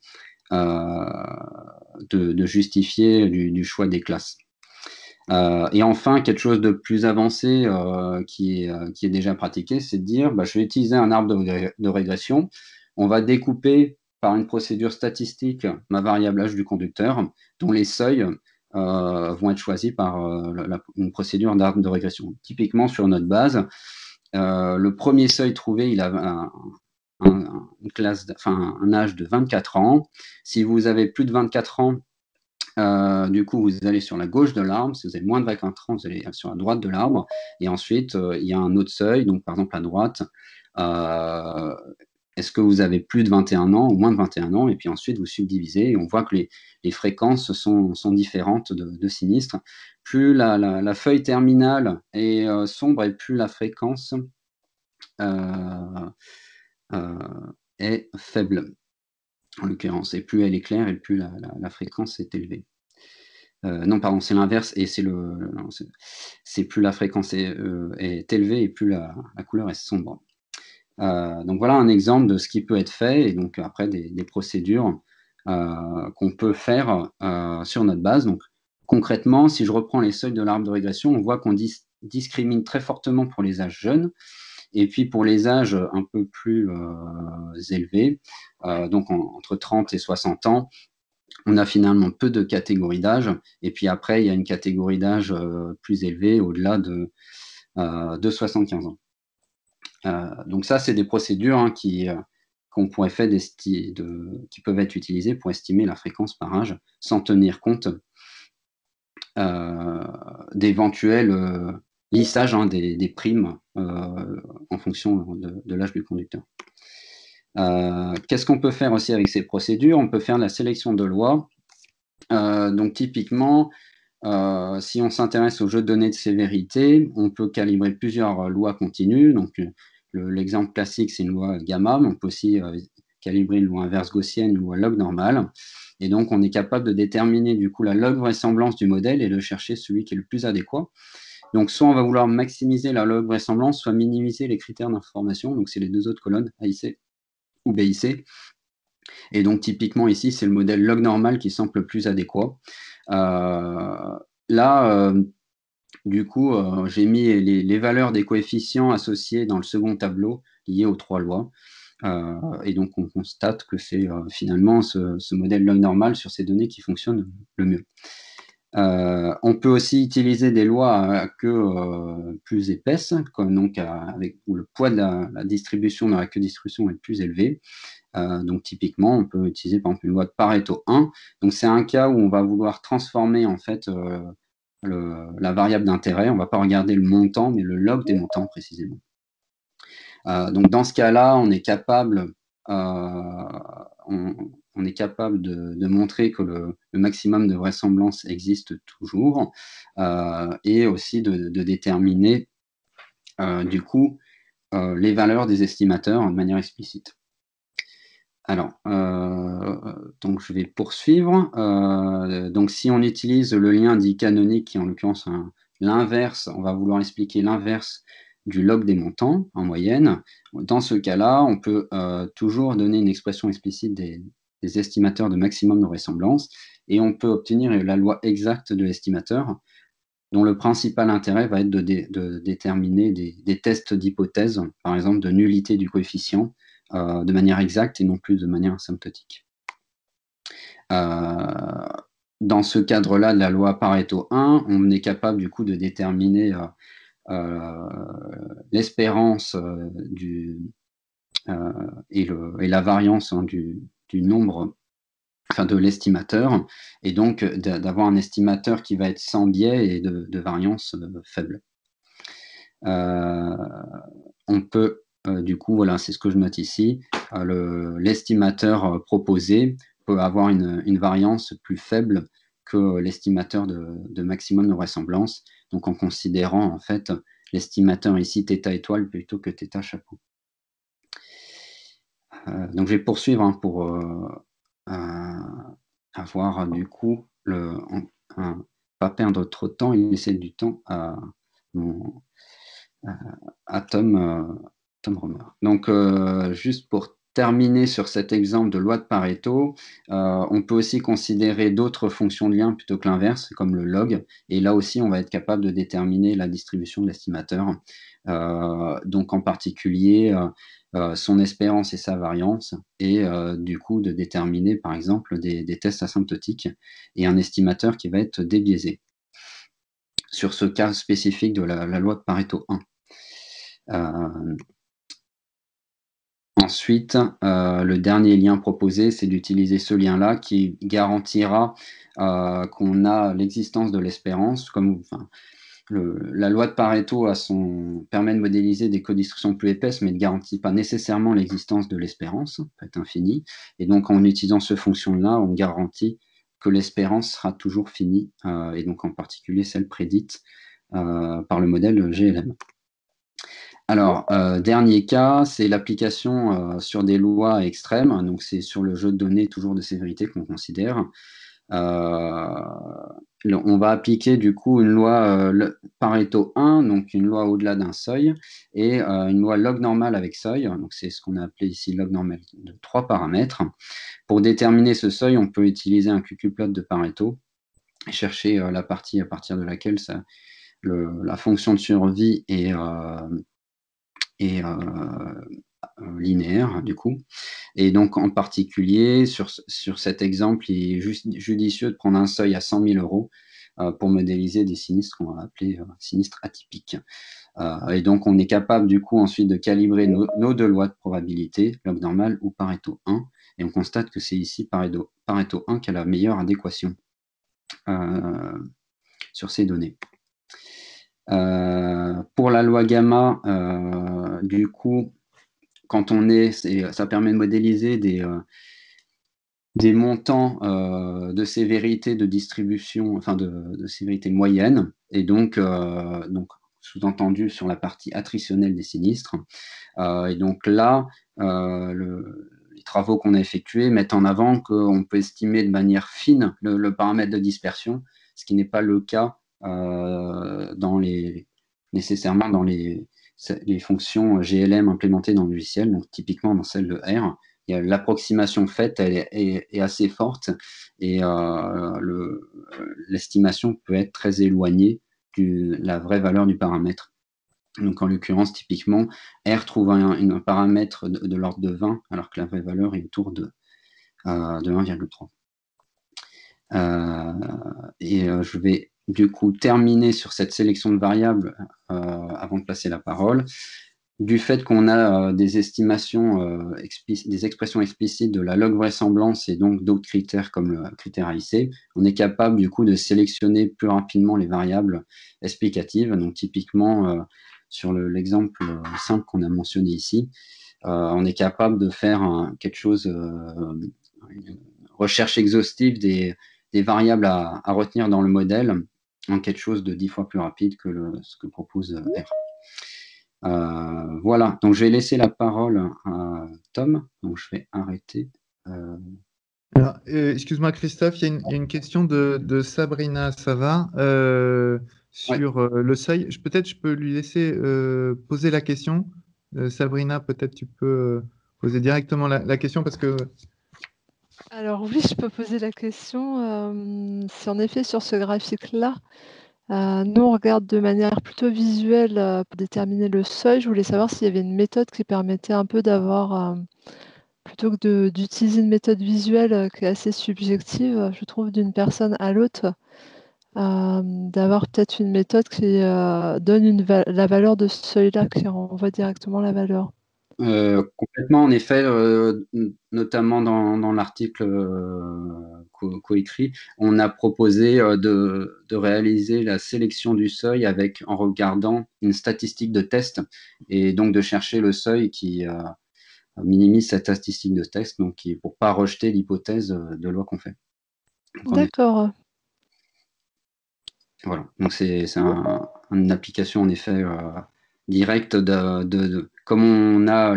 de justifier du choix des classes. Et enfin, quelque chose de plus avancé qui est déjà pratiqué, c'est de dire, je vais utiliser un arbre de régression. On va découper par une procédure statistique ma variable âge du conducteur, dont les seuils vont être choisis par une procédure d'arbre de régression. Typiquement, sur notre base, le premier seuil trouvé, il a un âge de 24 ans. Si vous avez plus de 24 ans, du coup, vous allez sur la gauche de l'arbre. Si vous avez moins de 24 ans, vous allez sur la droite de l'arbre. Et ensuite, il y a un autre seuil. Donc, par exemple, à droite, est-ce que vous avez plus de 21 ans ou moins de 21 ans? Et puis ensuite, vous subdivisez. Et on voit que les fréquences sont différentes de sinistres. Plus la feuille terminale est sombre et plus la fréquence est faible, en l'occurrence. Et plus elle est claire et plus la fréquence est élevée. Non, pardon, c'est l'inverse, et c'est plus la fréquence est élevée et plus la couleur est sombre. Donc voilà un exemple de ce qui peut être fait, et donc après des procédures qu'on peut faire sur notre base. Donc concrètement, si je reprends les seuils de l'arbre de régression, on voit qu'on discrimine très fortement pour les âges jeunes, et puis pour les âges un peu plus élevés, donc entre 30 et 60 ans, on a finalement peu de catégories d'âge. Et puis après, il y a une catégorie d'âge plus élevée, au-delà de 75 ans. Donc ça, c'est des procédures hein, qu'on pourrait faire qui peuvent être utilisées pour estimer la fréquence par âge, sans tenir compte d'éventuels lissages hein, des primes en fonction de l'âge du conducteur. Qu'est-ce qu'on peut faire aussi avec ces procédures? On peut faire la sélection de lois. Donc typiquement, si on s'intéresse aux jeux de données de sévérité, on peut calibrer plusieurs lois continues. Donc l'exemple classique, c'est une loi gamma, mais on peut aussi calibrer une loi inverse gaussienne, une loi log normale. Et donc, on est capable de déterminer du coup la log vraisemblance du modèle et de chercher celui qui est le plus adéquat. Donc, soit on va vouloir maximiser la log vraisemblance, soit minimiser les critères d'information. Donc, c'est les deux autres colonnes, AIC ou BIC. Et donc, typiquement, ici, c'est le modèle log normal qui semble le plus adéquat. Du coup, j'ai mis les valeurs des coefficients associés dans le second tableau liés aux trois lois. Et donc, on constate que c'est finalement ce modèle log normal sur ces données qui fonctionne le mieux. On peut aussi utiliser des lois à queue plus épaisse, comme donc où le poids de la distribution dans la queue distribution est plus élevé. Donc, typiquement, on peut utiliser par exemple une loi de Pareto 1. Donc, c'est un cas où on va vouloir transformer en fait la variable d'intérêt. On ne va pas regarder le montant, mais le log des montants précisément. Donc, dans ce cas-là, on est capable, de montrer que le maximum de vraisemblance existe toujours et aussi de déterminer du coup les valeurs des estimateurs de manière explicite. Alors, donc je vais poursuivre. Donc, si on utilise le lien dit canonique, qui est en l'occurrence l'inverse, on va vouloir expliquer l'inverse du log des montants en moyenne. Dans ce cas-là, on peut toujours donner une expression explicite des estimateurs de maximum de vraisemblance et on peut obtenir la loi exacte de l'estimateur, dont le principal intérêt va être de déterminer des tests d'hypothèse, par exemple de nullité du coefficient, de manière exacte et non plus de manière asymptotique. Dans ce cadre-là de la loi Pareto 1, on est capable du coup de déterminer l'espérance et la variance hein, du nombre, enfin de l'estimateur, et donc d'avoir un estimateur qui va être sans biais et de variance faible. On peut du coup, voilà, c'est ce que je note ici, l'estimateur proposé peut avoir une variance plus faible que l'estimateur de maximum de vraisemblance, donc en considérant en fait l'estimateur ici θ étoile plutôt que θ chapeau. Donc je vais poursuivre hein, pour avoir du coup pas perdre trop de temps et laisser du temps à Tom Romer. Donc, juste pour terminer sur cet exemple de loi de Pareto, on peut aussi considérer d'autres fonctions de lien plutôt que l'inverse, comme le log. Et là aussi, on va être capable de déterminer la distribution de l'estimateur. Donc, en particulier, son espérance et sa variance, et du coup, de déterminer, par exemple, des tests asymptotiques et un estimateur qui va être débiaisé. Sur ce cas spécifique de la loi de Pareto 1. Ensuite, le dernier lien proposé, c'est d'utiliser ce lien-là qui garantira qu'on a l'existence de l'espérance. La loi de Pareto permet de modéliser des codistributions plus épaisses, mais ne garantit pas nécessairement l'existence de l'espérance, ça peut être infini. Et donc, en utilisant ce fonction-là, on garantit que l'espérance sera toujours finie, et donc en particulier celle prédite par le modèle GLM. Alors, dernier cas, c'est l'application sur des lois extrêmes. Donc, c'est sur le jeu de données toujours de sévérité qu'on considère. On va appliquer du coup une loi Pareto 1, donc une loi au-delà d'un seuil, et une loi log normal avec seuil. Donc, c'est ce qu'on a appelé ici log normal de 3 paramètres. Pour déterminer ce seuil, on peut utiliser un QQ-plot de Pareto et chercher la partie à partir de laquelle la fonction de survie est linéaire, du coup. Et donc, en particulier, sur cet exemple, il est judicieux de prendre un seuil à 100 000 euros pour modéliser des sinistres qu'on va appeler sinistres atypiques. Et donc, on est capable, du coup, ensuite de calibrer nos deux lois de probabilité, log normal ou Pareto 1. Et on constate que c'est ici Pareto 1 qui a la meilleure adéquation sur ces données. Pour la loi gamma, du coup, quand ça permet de modéliser des montants de sévérité de distribution, enfin de sévérité moyenne, et donc sous-entendu sur la partie attrititionnelle des sinistres. Et donc là, les travaux qu'on a effectués mettent en avant qu'on peut estimer de manière fine le paramètre de dispersion, ce qui n'est pas le cas nécessairement dans les fonctions GLM implémentées dans le logiciel, donc typiquement dans celle de R. L'approximation faite est assez forte et l'estimation peut être très éloignée de la vraie valeur du paramètre. Donc en l'occurrence, typiquement, R trouve un paramètre de l'ordre de 20, alors que la vraie valeur est autour de 1,3. Je vais du coup terminer sur cette sélection de variables avant de passer la parole. Du fait qu'on a des estimations, des expressions explicites de la log vraisemblance et donc d'autres critères comme le critère AIC, on est capable du coup de sélectionner plus rapidement les variables explicatives. Donc typiquement, sur l'exemple simple qu'on a mentionné ici, on est capable de faire quelque chose, une recherche exhaustive des variables à retenir dans le modèle en quelque chose de 10 fois plus rapide que ce que propose R. Voilà, donc je vais laisser la parole à Tom, donc je vais arrêter. Excuse-moi Christophe, il y a une question de Sabrina Sava sur le seuil. Peut-être je peux lui laisser poser la question. Sabrina, peut-être tu peux poser directement la question parce que... Alors oui, je peux poser la question. C'est en effet sur ce graphique-là. Nous, on regarde de manière plutôt visuelle pour déterminer le seuil. Je voulais savoir s'il y avait une méthode qui permettait un peu d'avoir, plutôt que d'utiliser une méthode visuelle qui est assez subjective, je trouve, d'une personne à l'autre, d'avoir peut-être une méthode qui donne la valeur de ce seuil-là, qui renvoie directement la valeur. Complètement, en effet, notamment dans l'article coécrit, on a proposé de réaliser la sélection du seuil en regardant une statistique de test et donc de chercher le seuil qui minimise cette statistique de test, donc pour ne pas rejeter l'hypothèse de loi qu'on fait. D'accord. Voilà, donc c'est une application en effet directe comme on a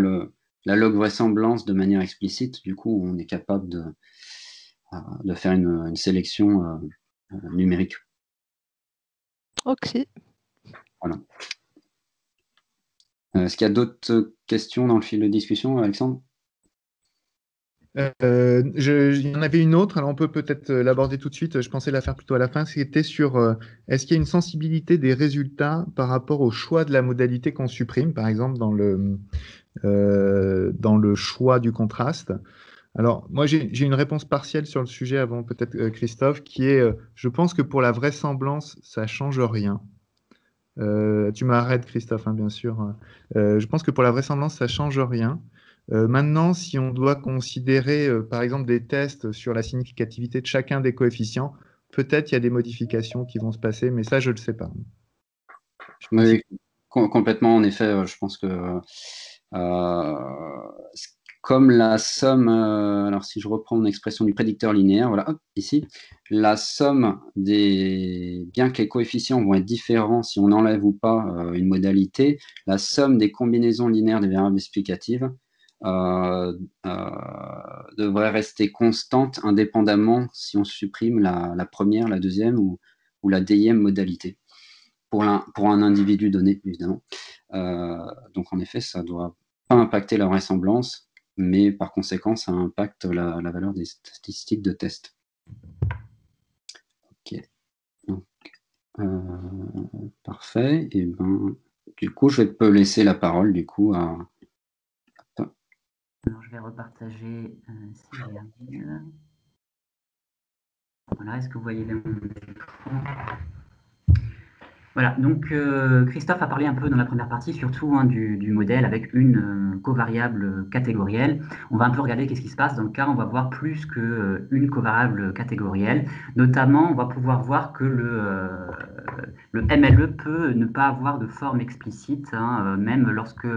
la log vraisemblance de manière explicite, du coup on est capable de faire une sélection numérique. Ok. Voilà. Est-ce qu'il y a d'autres questions dans le fil de discussion, Alexandre? Il y en avait une autre, alors on peut peut-être l'aborder tout de suite. Je pensais la faire plutôt à la fin. C'était sur est-ce qu'il y a une sensibilité des résultats par rapport au choix de la modalité qu'on supprime, par exemple dans le choix du contraste. Alors, moi, j'ai une réponse partielle sur le sujet avant peut-être Christophe, qui est je pense que pour la vraisemblance, ça change rien. Tu m'arrêtes, Christophe, hein, bien sûr. Je pense que pour la vraisemblance, ça change rien. Maintenant, si on doit considérer, par exemple, des tests sur la significativité de chacun des coefficients, peut-être il y a des modifications qui vont se passer, mais ça, je ne le sais pas. Oui, complètement. En effet, je pense que comme la somme, alors si je reprends mon expression du prédicteur linéaire, voilà, hop, ici, la somme bien que les coefficients vont être différents si on enlève ou pas une modalité, la somme des combinaisons linéaires des variables explicatives devrait rester constante indépendamment si on supprime la première, la deuxième ou la dixième modalité pour un individu donné, évidemment. Donc, en effet, ça ne doit pas impacter la vraisemblance, mais par conséquent, ça impacte la valeur des statistiques de test. Ok. Donc, parfait. Et ben, du coup, je peux laisser la parole du coup à Alors, je vais repartager si j'y arrive. Voilà, est-ce que vous voyez mon écran? Voilà, donc Christophe a parlé un peu dans la première partie, surtout du modèle avec une covariable catégorielle. On va un peu regarder qu'est-ce qui se passe dans le cas, on va voir plus qu'une covariable catégorielle. Notamment, on va pouvoir voir que le MLE peut ne pas avoir de forme explicite, même lorsque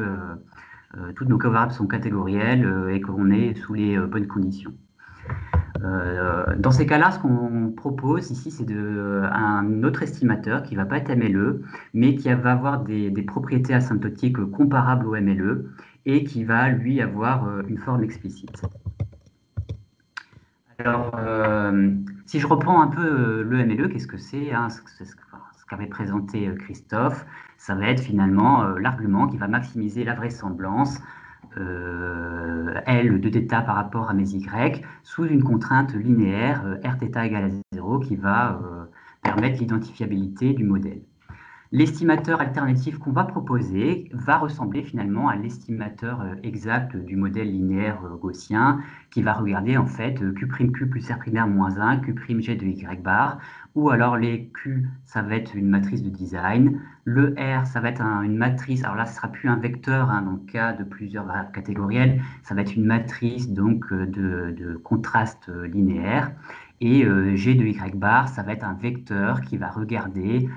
toutes nos covariables sont catégorielles et qu'on est sous les bonnes conditions. Dans ces cas-là, ce qu'on propose ici, c'est un autre estimateur qui ne va pas être MLE, mais qui va avoir des propriétés asymptotiques comparables au MLE et qui va, lui, avoir une forme explicite. Alors, si je reprends un peu le MLE, qu'est-ce que c'est, ce qu'avait présenté Christophe, ça va être finalement l'argument qui va maximiser la vraisemblance L de θ par rapport à mes Y sous une contrainte linéaire Rθ égale à 0 qui va permettre l'identifiabilité du modèle. L'estimateur alternatif qu'on va proposer va ressembler finalement à l'estimateur exact du modèle linéaire gaussien qui va regarder en fait Q' plus R' moins 1, Q'G de Y bar, ou alors les Q, ça va être une matrice de design, le R, ça va être une matrice, alors là ce sera plus un vecteur dans le cas de plusieurs variables catégorielles, ça va être une matrice donc de contraste linéaire, et G de Y bar, ça va être un vecteur qui va regarder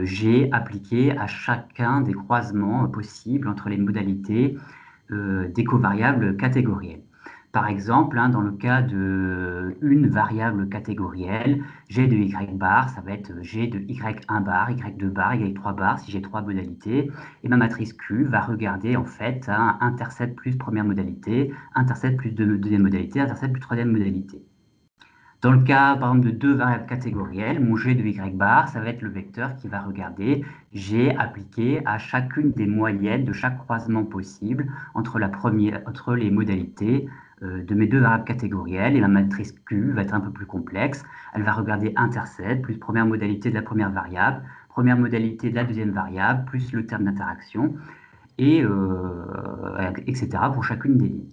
G appliqué à chacun des croisements possibles entre les modalités des covariables catégorielles. Par exemple, dans le cas d'une variable catégorielle, G de Y bar, ça va être G de Y1 bar, Y2 bar, Y3 bar, si j'ai trois modalités. Et ma matrice Q va regarder en fait intercept plus première modalité, intercept plus deuxième modalité, intercept plus troisième modalité. Dans le cas, par exemple, de deux variables catégorielles, mon G de Y bar, ça va être le vecteur qui va regarder G appliqué à chacune des moyennes de chaque croisement possible entre les modalités de mes deux variables catégorielles. Et ma matrice Q va être un peu plus complexe. Elle va regarder intercept plus première modalité de la première variable, première modalité de la deuxième variable, plus le terme d'interaction, et etc. pour chacune des lignes.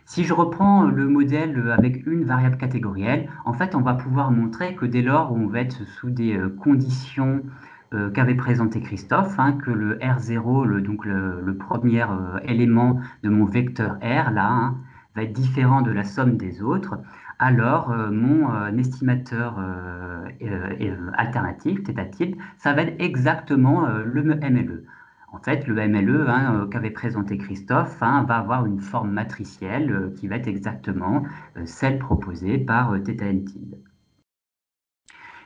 Si je reprends le modèle avec une variable catégorielle, en fait, on va pouvoir montrer que dès lors où on va être sous des conditions qu'avait présenté Christophe, que le R0, donc le premier élément de mon vecteur R, là, va être différent de la somme des autres, alors mon estimateur alternatif, θ tilde, ça va être exactement le MLE. En fait, le MLE qu'avait présenté Christophe va avoir une forme matricielle qui va être exactement celle proposée par θn tilde.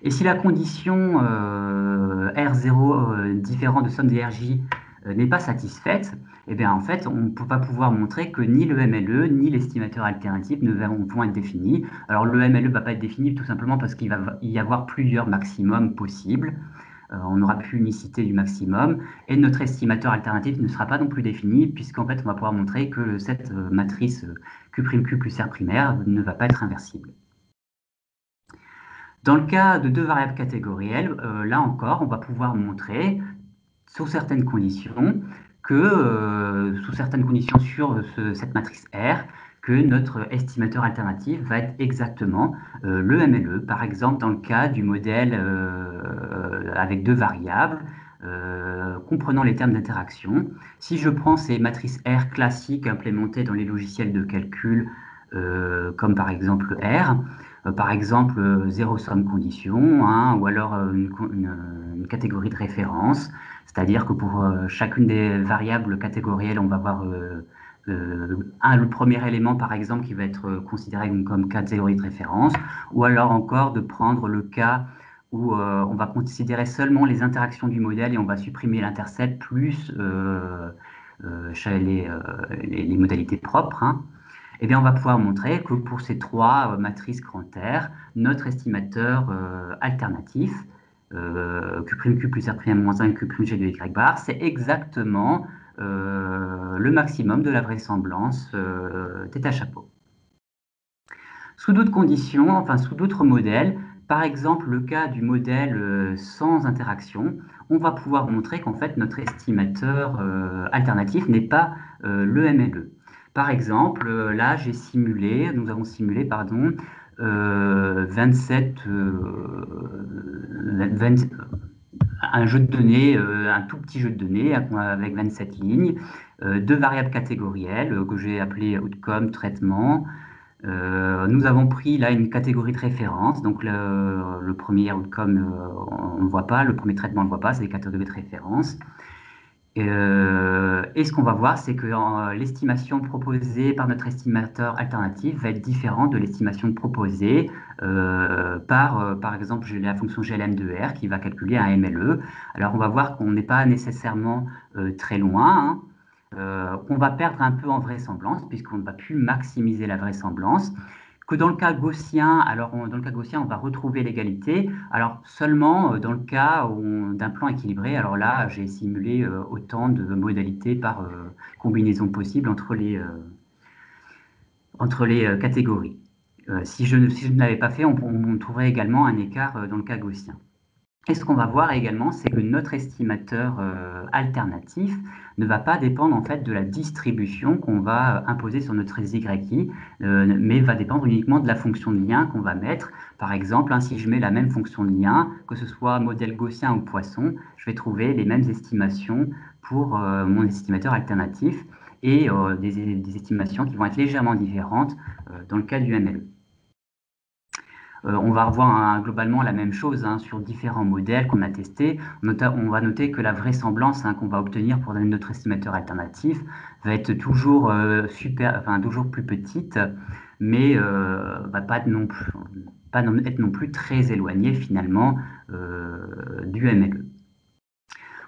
Et si la condition R0 différent de somme des RJ n'est pas satisfaite, eh bien, en fait, on va pouvoir montrer que ni le MLE ni l'estimateur alternatif ne vont être définis. Alors, le MLE ne va pas être défini tout simplement parce qu'il va y avoir plusieurs maximums possibles. On n'aura plus unicité du maximum, et notre estimateur alternatif ne sera pas non plus défini, puisqu'en fait, on va pouvoir montrer que cette matrice Q' plus R' ne va pas être inversible. Dans le cas de deux variables catégorielles, là encore, on va pouvoir montrer, sous certaines conditions, que sous certaines conditions sur cette matrice R, que notre estimateur alternatif va être exactement le MLE. Par exemple, dans le cas du modèle avec deux variables, comprenant les termes d'interaction. Si je prends ces matrices R classiques implémentées dans les logiciels de calcul, comme par exemple R, par exemple zéro somme condition, ou alors une catégorie de référence, c'est-à-dire que pour chacune des variables catégorielles, on va avoir le premier élément, par exemple, qui va être considéré comme catégorie de référence, ou alors encore de prendre le cas où on va considérer seulement les interactions du modèle et on va supprimer l'intercept plus les modalités propres. Eh bien, on va pouvoir montrer que pour ces trois matrices grand R, notre estimateur alternatif, Q'Q plus R' moins 1 Q'G de Y bar, c'est exactement le maximum de la vraisemblance θ chapeau. Sous d'autres conditions, enfin sous d'autres modèles, par exemple, le cas du modèle sans interaction, on va pouvoir montrer qu'en fait, notre estimateur alternatif n'est pas le MLE. Par exemple, là, nous avons simulé, pardon, 27, un jeu de données, un tout petit jeu de données avec 27 lignes, deux variables catégorielles que j'ai appelées outcome, traitement. Nous avons pris là une catégorie de référence, donc le premier outcome on ne voit pas, le premier traitement on ne voit pas, c'est des catégories de référence. Et ce qu'on va voir, c'est que l'estimation proposée par notre estimateur alternatif va être différente de l'estimation proposée par exemple, j'ai la fonction GLM2R qui va calculer un MLE. Alors, on va voir qu'on n'est pas nécessairement très loin, hein. On va perdre un peu en vraisemblance puisqu'on ne va plus maximiser la vraisemblance. Que dans le cas gaussien, dans le cas gaussien, on va retrouver l'égalité. Alors seulement dans le cas d'un plan équilibré, alors là, j'ai simulé autant de modalités par combinaison possible entre les catégories. Si je ne l'avais pas fait, on trouverait également un écart dans le cas gaussien. Et ce qu'on va voir également, c'est que notre estimateur alternatif ne va pas dépendre en fait de la distribution qu'on va imposer sur notre SYI, mais va dépendre uniquement de la fonction de lien qu'on va mettre. Par exemple, hein, si je mets la même fonction de lien, que ce soit modèle gaussien ou Poisson, je vais trouver les mêmes estimations pour mon estimateur alternatif et des estimations qui vont être légèrement différentes dans le cas du MLE. On va revoir globalement la même chose hein, sur différents modèles qu'on a testés. On va noter que la vraisemblance hein, qu'on va obtenir pour notre estimateur alternatif va être toujours, toujours plus petite, mais va pas être non plus très éloignée finalement du MLE.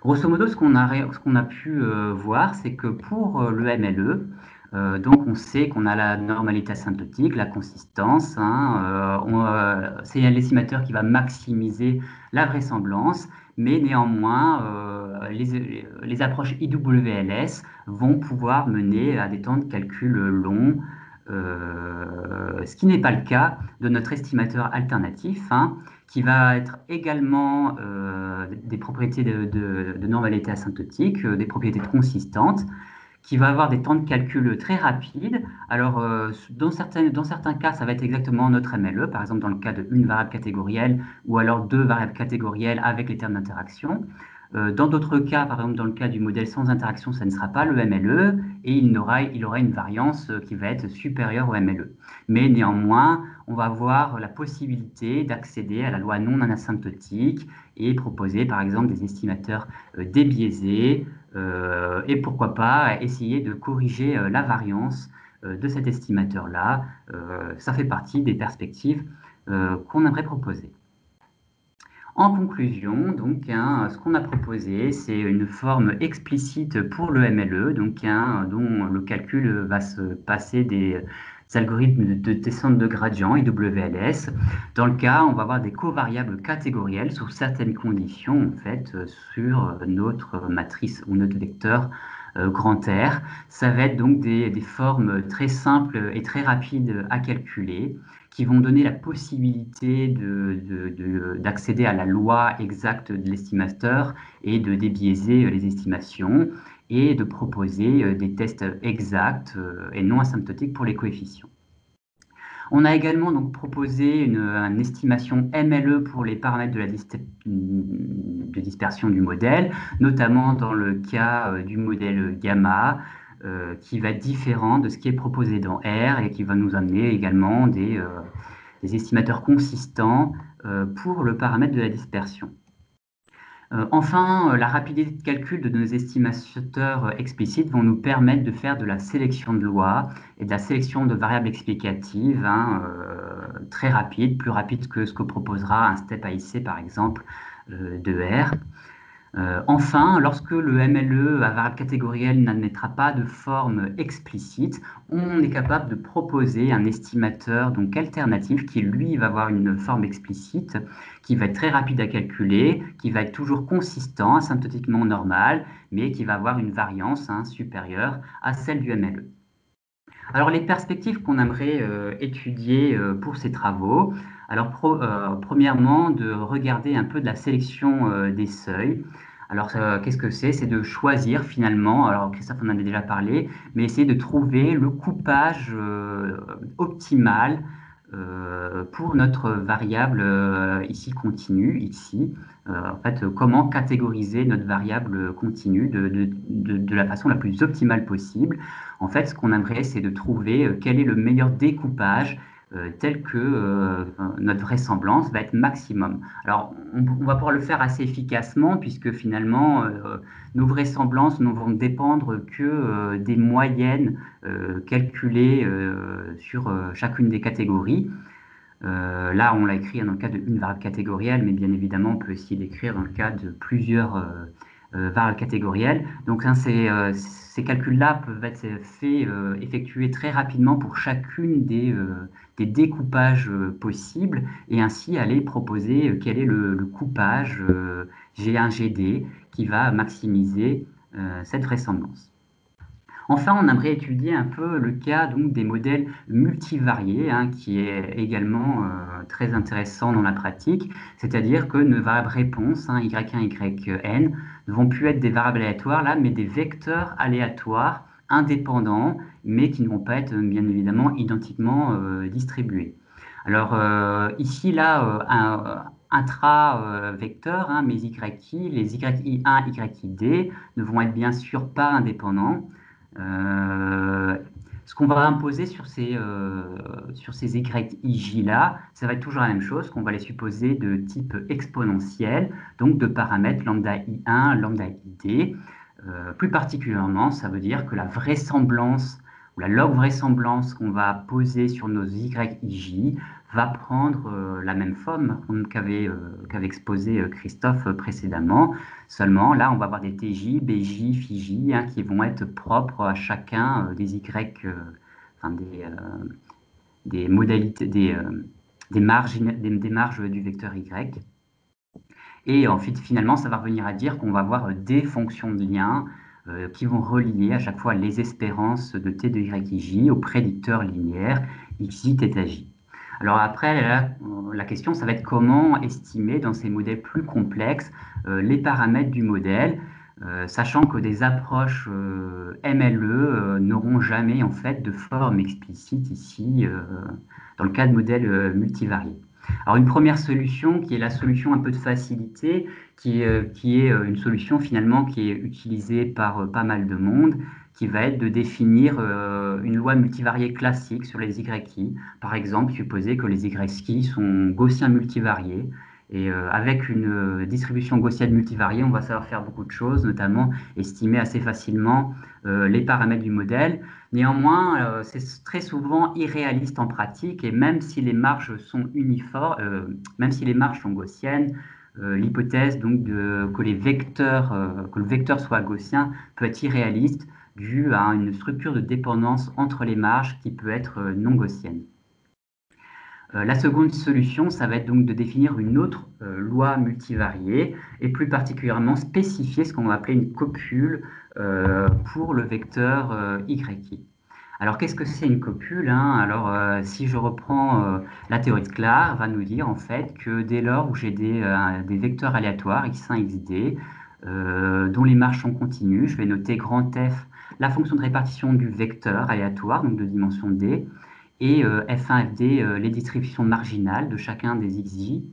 Grosso modo, ce qu'on a pu voir, c'est que pour le MLE, donc on sait qu'on a la normalité asymptotique, la consistance, hein, c'est l'estimateur qui va maximiser la vraisemblance, mais néanmoins les approches IWLS vont pouvoir mener à des temps de calcul longs, ce qui n'est pas le cas de notre estimateur alternatif, hein, qui va être également des propriétés de normalité asymptotique, des propriétés consistantes, qui va avoir des temps de calcul très rapides. Alors, dans certains cas, ça va être exactement notre MLE, par exemple dans le cas d'une variable catégorielle ou alors deux variables catégorielles avec les termes d'interaction. Dans d'autres cas, par exemple dans le cas du modèle sans interaction, ça ne sera pas le MLE et il aura une variance qui va être supérieure au MLE. Mais néanmoins, on va avoir la possibilité d'accéder à la loi non asymptotique et proposer par exemple des estimateurs débiaisés et pourquoi pas essayer de corriger la variance de cet estimateur-là. Ça fait partie des perspectives qu'on aimerait proposer. En conclusion, donc, ce qu'on a proposé, c'est une forme explicite pour le MLE, donc, dont le calcul va se passer des algorithmes de descente de gradient, IWLS. Dans le cas, on va avoir des covariables catégorielles sous certaines conditions, en fait, sur notre matrice ou notre vecteur grand R. Ça va être donc des formes très simples et très rapides à calculer, qui vont donner la possibilité d'accéder à la loi exacte de l'estimateur et de débiaiser les estimations et de proposer des tests exacts et non asymptotiques pour les coefficients. On a également donc proposé une estimation MLE pour les paramètres de dispersion du modèle, notamment dans le cas du modèle gamma, qui va être différent de ce qui est proposé dans R et qui va nous amener également des estimateurs consistants pour le paramètre de la dispersion. Enfin, la rapidité de calcul de nos estimateurs explicites vont nous permettre de faire de la sélection de lois et de la sélection de variables explicatives très rapide, plus rapide que ce que proposera un step AIC par exemple de R. Enfin, lorsque le MLE à variable catégorielle n'admettra pas de forme explicite, on est capable de proposer un estimateur donc alternatif qui, lui, va avoir une forme explicite, qui va être très rapide à calculer, qui va être toujours consistant, asymptotiquement normal, mais qui va avoir une variance supérieure à celle du MLE. Alors, les perspectives qu'on aimerait étudier pour ces travaux, alors premièrement, de regarder un peu de la sélection des seuils. Alors, qu'est-ce que c'est? C'est de choisir finalement, alors Christophe en a déjà parlé, mais essayer de trouver le coupage optimal pour notre variable ici continue, ici. En fait, comment catégoriser notre variable continue de la façon la plus optimale possible. En fait, ce qu'on aimerait, c'est de trouver quel est le meilleur découpage tel que notre vraisemblance va être maximum. Alors, on va pouvoir le faire assez efficacement puisque finalement, nos vraisemblances ne vont dépendre que des moyennes calculées sur chacune des catégories. Là, on l'a écrit dans le cas d'une variable catégorielle, mais bien évidemment, on peut aussi l'écrire dans le cas de plusieurs variables catégorielles. Donc, hein, ces calculs-là peuvent être effectués très rapidement pour chacune des découpages possibles et ainsi aller proposer quel est le coupage G1, GD qui va maximiser cette vraisemblance. Enfin, on aimerait étudier un peu le cas donc, des modèles multivariés, hein, qui est également très intéressant dans la pratique, c'est-à-dire que nos variables réponses, hein, y1, yn, ne vont plus être des variables aléatoires, là, mais des vecteurs aléatoires indépendants, mais qui ne vont pas être bien évidemment identiquement distribués. Alors ici, là, intra-vecteurs, hein, mes yi, les yi1, yd ne vont être bien sûr pas indépendants. Ce qu'on va imposer sur ces YIJ là, ça va être toujours la même chose, qu'on va les supposer de type exponentiel, donc de paramètres lambda I1, lambda ID. Plus particulièrement, ça veut dire que la vraisemblance ou la log vraisemblance qu'on va poser sur nos YIJ va prendre la même forme qu'avait exposé Christophe précédemment. Seulement, là, on va avoir des TJ, BJ, FIJ, hein, qui vont être propres à chacun des Y, enfin des modalités, des marges du vecteur Y. Et ensuite, finalement, ça va revenir à dire qu'on va avoir des fonctions de lien qui vont relier à chaque fois les espérances de T de YIJ au prédicteur linéaire XJ, θJ. Alors après, la question, ça va être comment estimer dans ces modèles plus complexes les paramètres du modèle, sachant que des approches MLE n'auront jamais en fait de forme explicite ici dans le cas de modèles multivariés. Alors une première solution qui est la solution un peu de facilité, qui est une solution finalement qui est utilisée par pas mal de monde, qui va être de définir une loi multivariée classique sur les YI. Par exemple, supposer que les YI sont gaussiens multivariés. Et avec une distribution gaussienne multivariée, on va savoir faire beaucoup de choses, notamment estimer assez facilement les paramètres du modèle. Néanmoins, c'est très souvent irréaliste en pratique, et même si les marges sont uniformes, même si les marges sont gaussiennes, l'hypothèse donc que le vecteur soit gaussien peut être irréaliste dû à une structure de dépendance entre les marges qui peut être non gaussienne. La seconde solution, ça va être donc de définir une autre loi multivariée et plus particulièrement spécifier ce qu'on va appeler une copule pour le vecteur YI. Alors, qu'est-ce que c'est une copule, hein? Alors, si je reprends la théorie de Clare, va nous dire en fait que dès lors où j'ai des vecteurs aléatoires, x1, xd, dont les marges sont continues, je vais noter grand F, la fonction de répartition du vecteur aléatoire, donc de dimension d, et F1, Fd, les distributions marginales de chacun des xj, eh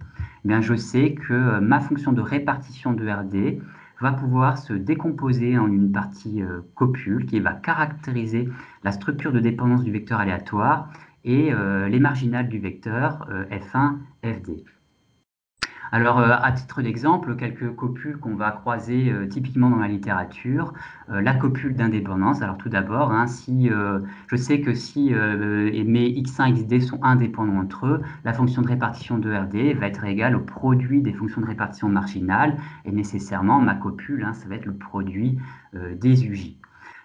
bien, je sais que ma fonction de répartition de Rd va pouvoir se décomposer en une partie copule qui va caractériser la structure de dépendance du vecteur aléatoire et les marginales du vecteur F1, Fd. Alors, à titre d'exemple, quelques copules qu'on va croiser typiquement dans la littérature. La copule d'indépendance. Alors, tout d'abord, hein, je sais que si mes x1 et xd sont indépendants entre eux, la fonction de répartition de Rd va être égale au produit des fonctions de répartition marginales. Et nécessairement, ma copule, hein, ça va être le produit des UJ.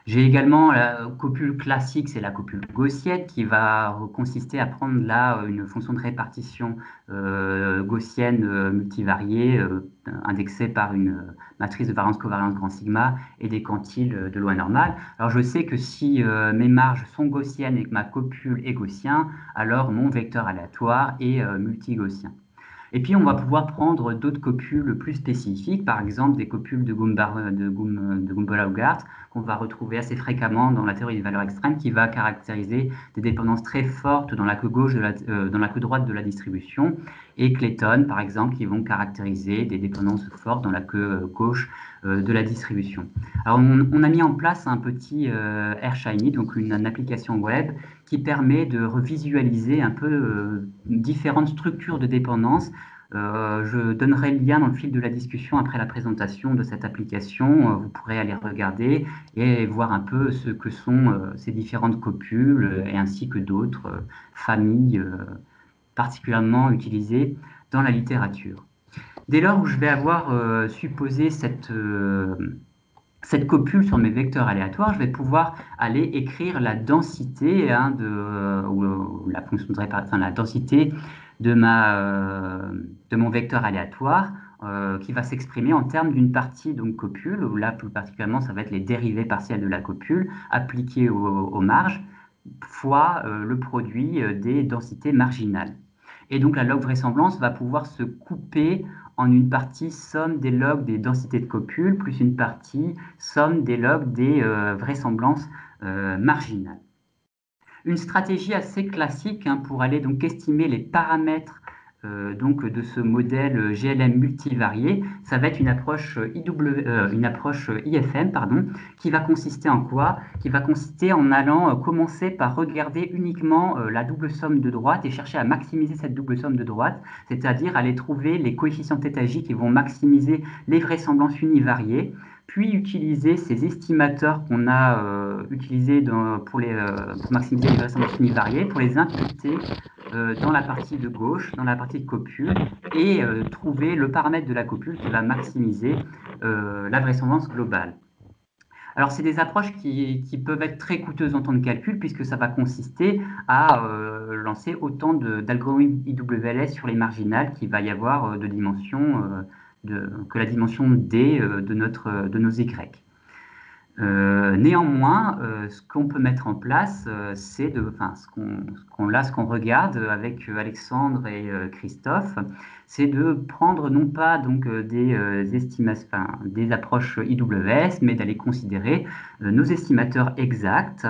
J'ai également la copule classique, c'est la copule gaussienne qui va consister à prendre là une fonction de répartition gaussienne multivariée indexés par une matrice de variance-covariance grand sigma et des quantiles de loi normale. Alors je sais que si mes marges sont gaussiennes et que ma copule est gaussien, alors mon vecteur aléatoire est multigaussien. Et puis, on va pouvoir prendre d'autres copules plus spécifiques, par exemple des copules de Gumbel-Haugart, qu'on va retrouver assez fréquemment dans la théorie des valeurs extrêmes, qui va caractériser des dépendances très fortes dans la queue dans la queue droite de la distribution, et Clayton, par exemple, qui vont caractériser des dépendances fortes dans la queue gauche de la distribution. Alors, on a mis en place un petit AirShiny, donc une application web, qui permet de revisualiser un peu différentes structures de dépendance. Je donnerai le lien dans le fil de la discussion après la présentation de cette application. Vous pourrez aller regarder et voir un peu ce que sont ces différentes copules et ainsi que d'autres familles particulièrement utilisées dans la littérature. Dès lors où je vais avoir supposé cette copule sur mes vecteurs aléatoires, je vais pouvoir aller écrire la densité ou la fonction de répartition, la densité de mon vecteur aléatoire qui va s'exprimer en termes d'une partie donc copule, où là plus particulièrement ça va être les dérivées partielles de la copule appliquées aux marges fois le produit des densités marginales. Et donc la log vraisemblance va pouvoir se couper en une partie somme des logs des densités de copules plus une partie somme des logs des vraisemblances marginales. Une stratégie assez classique pour aller donc estimer les paramètres donc de ce modèle GLM multivarié, ça va être une approche IFM, qui va consister en quoi? Qui va consister en allant commencer par regarder uniquement la double somme de droite et chercher à maximiser cette double somme de droite, c'est-à-dire aller trouver les coefficients θ qui vont maximiser les vraisemblances univariées, puis utiliser ces estimateurs qu'on a utilisés pour maximiser les vraisemblances univariées, pour les imputer dans la partie de gauche, dans la partie de copule, et trouver le paramètre de la copule qui va maximiser la vraisemblance globale. Alors, c'est des approches qui peuvent être très coûteuses en temps de calcul, puisque ça va consister à lancer autant d'algorithmes IWLS sur les marginales qu'il va y avoir de dimensions que la dimension D de nos Y. Néanmoins, ce qu'on peut mettre en place, c'est ce qu'on regarde avec Alexandre et Christophe, c'est de prendre non pas donc des approches IWS, mais d'aller considérer nos estimateurs exacts,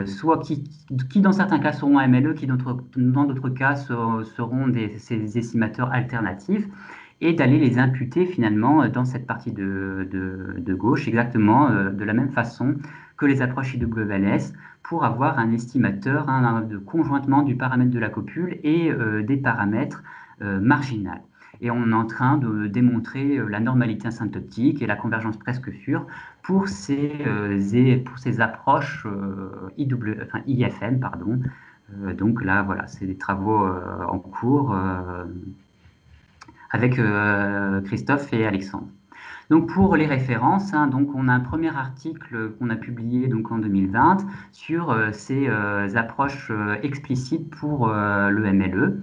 soit qui dans certains cas seront MLE, qui dans d'autres cas seront ces estimateurs alternatifs, et d'aller les imputer finalement dans cette partie de gauche, exactement de la même façon que les approches IWLS, pour avoir un estimateur conjointement du paramètre de la copule et des paramètres marginales. Et on est en train de démontrer la normalité asymptotique et la convergence presque sûre pour ces approches IFM. Donc là, voilà, c'est des travaux en cours avec Christophe et Alexandre. Donc pour les références, donc on a un premier article qu'on a publié donc en 2020 sur ces approches explicites pour le MLE.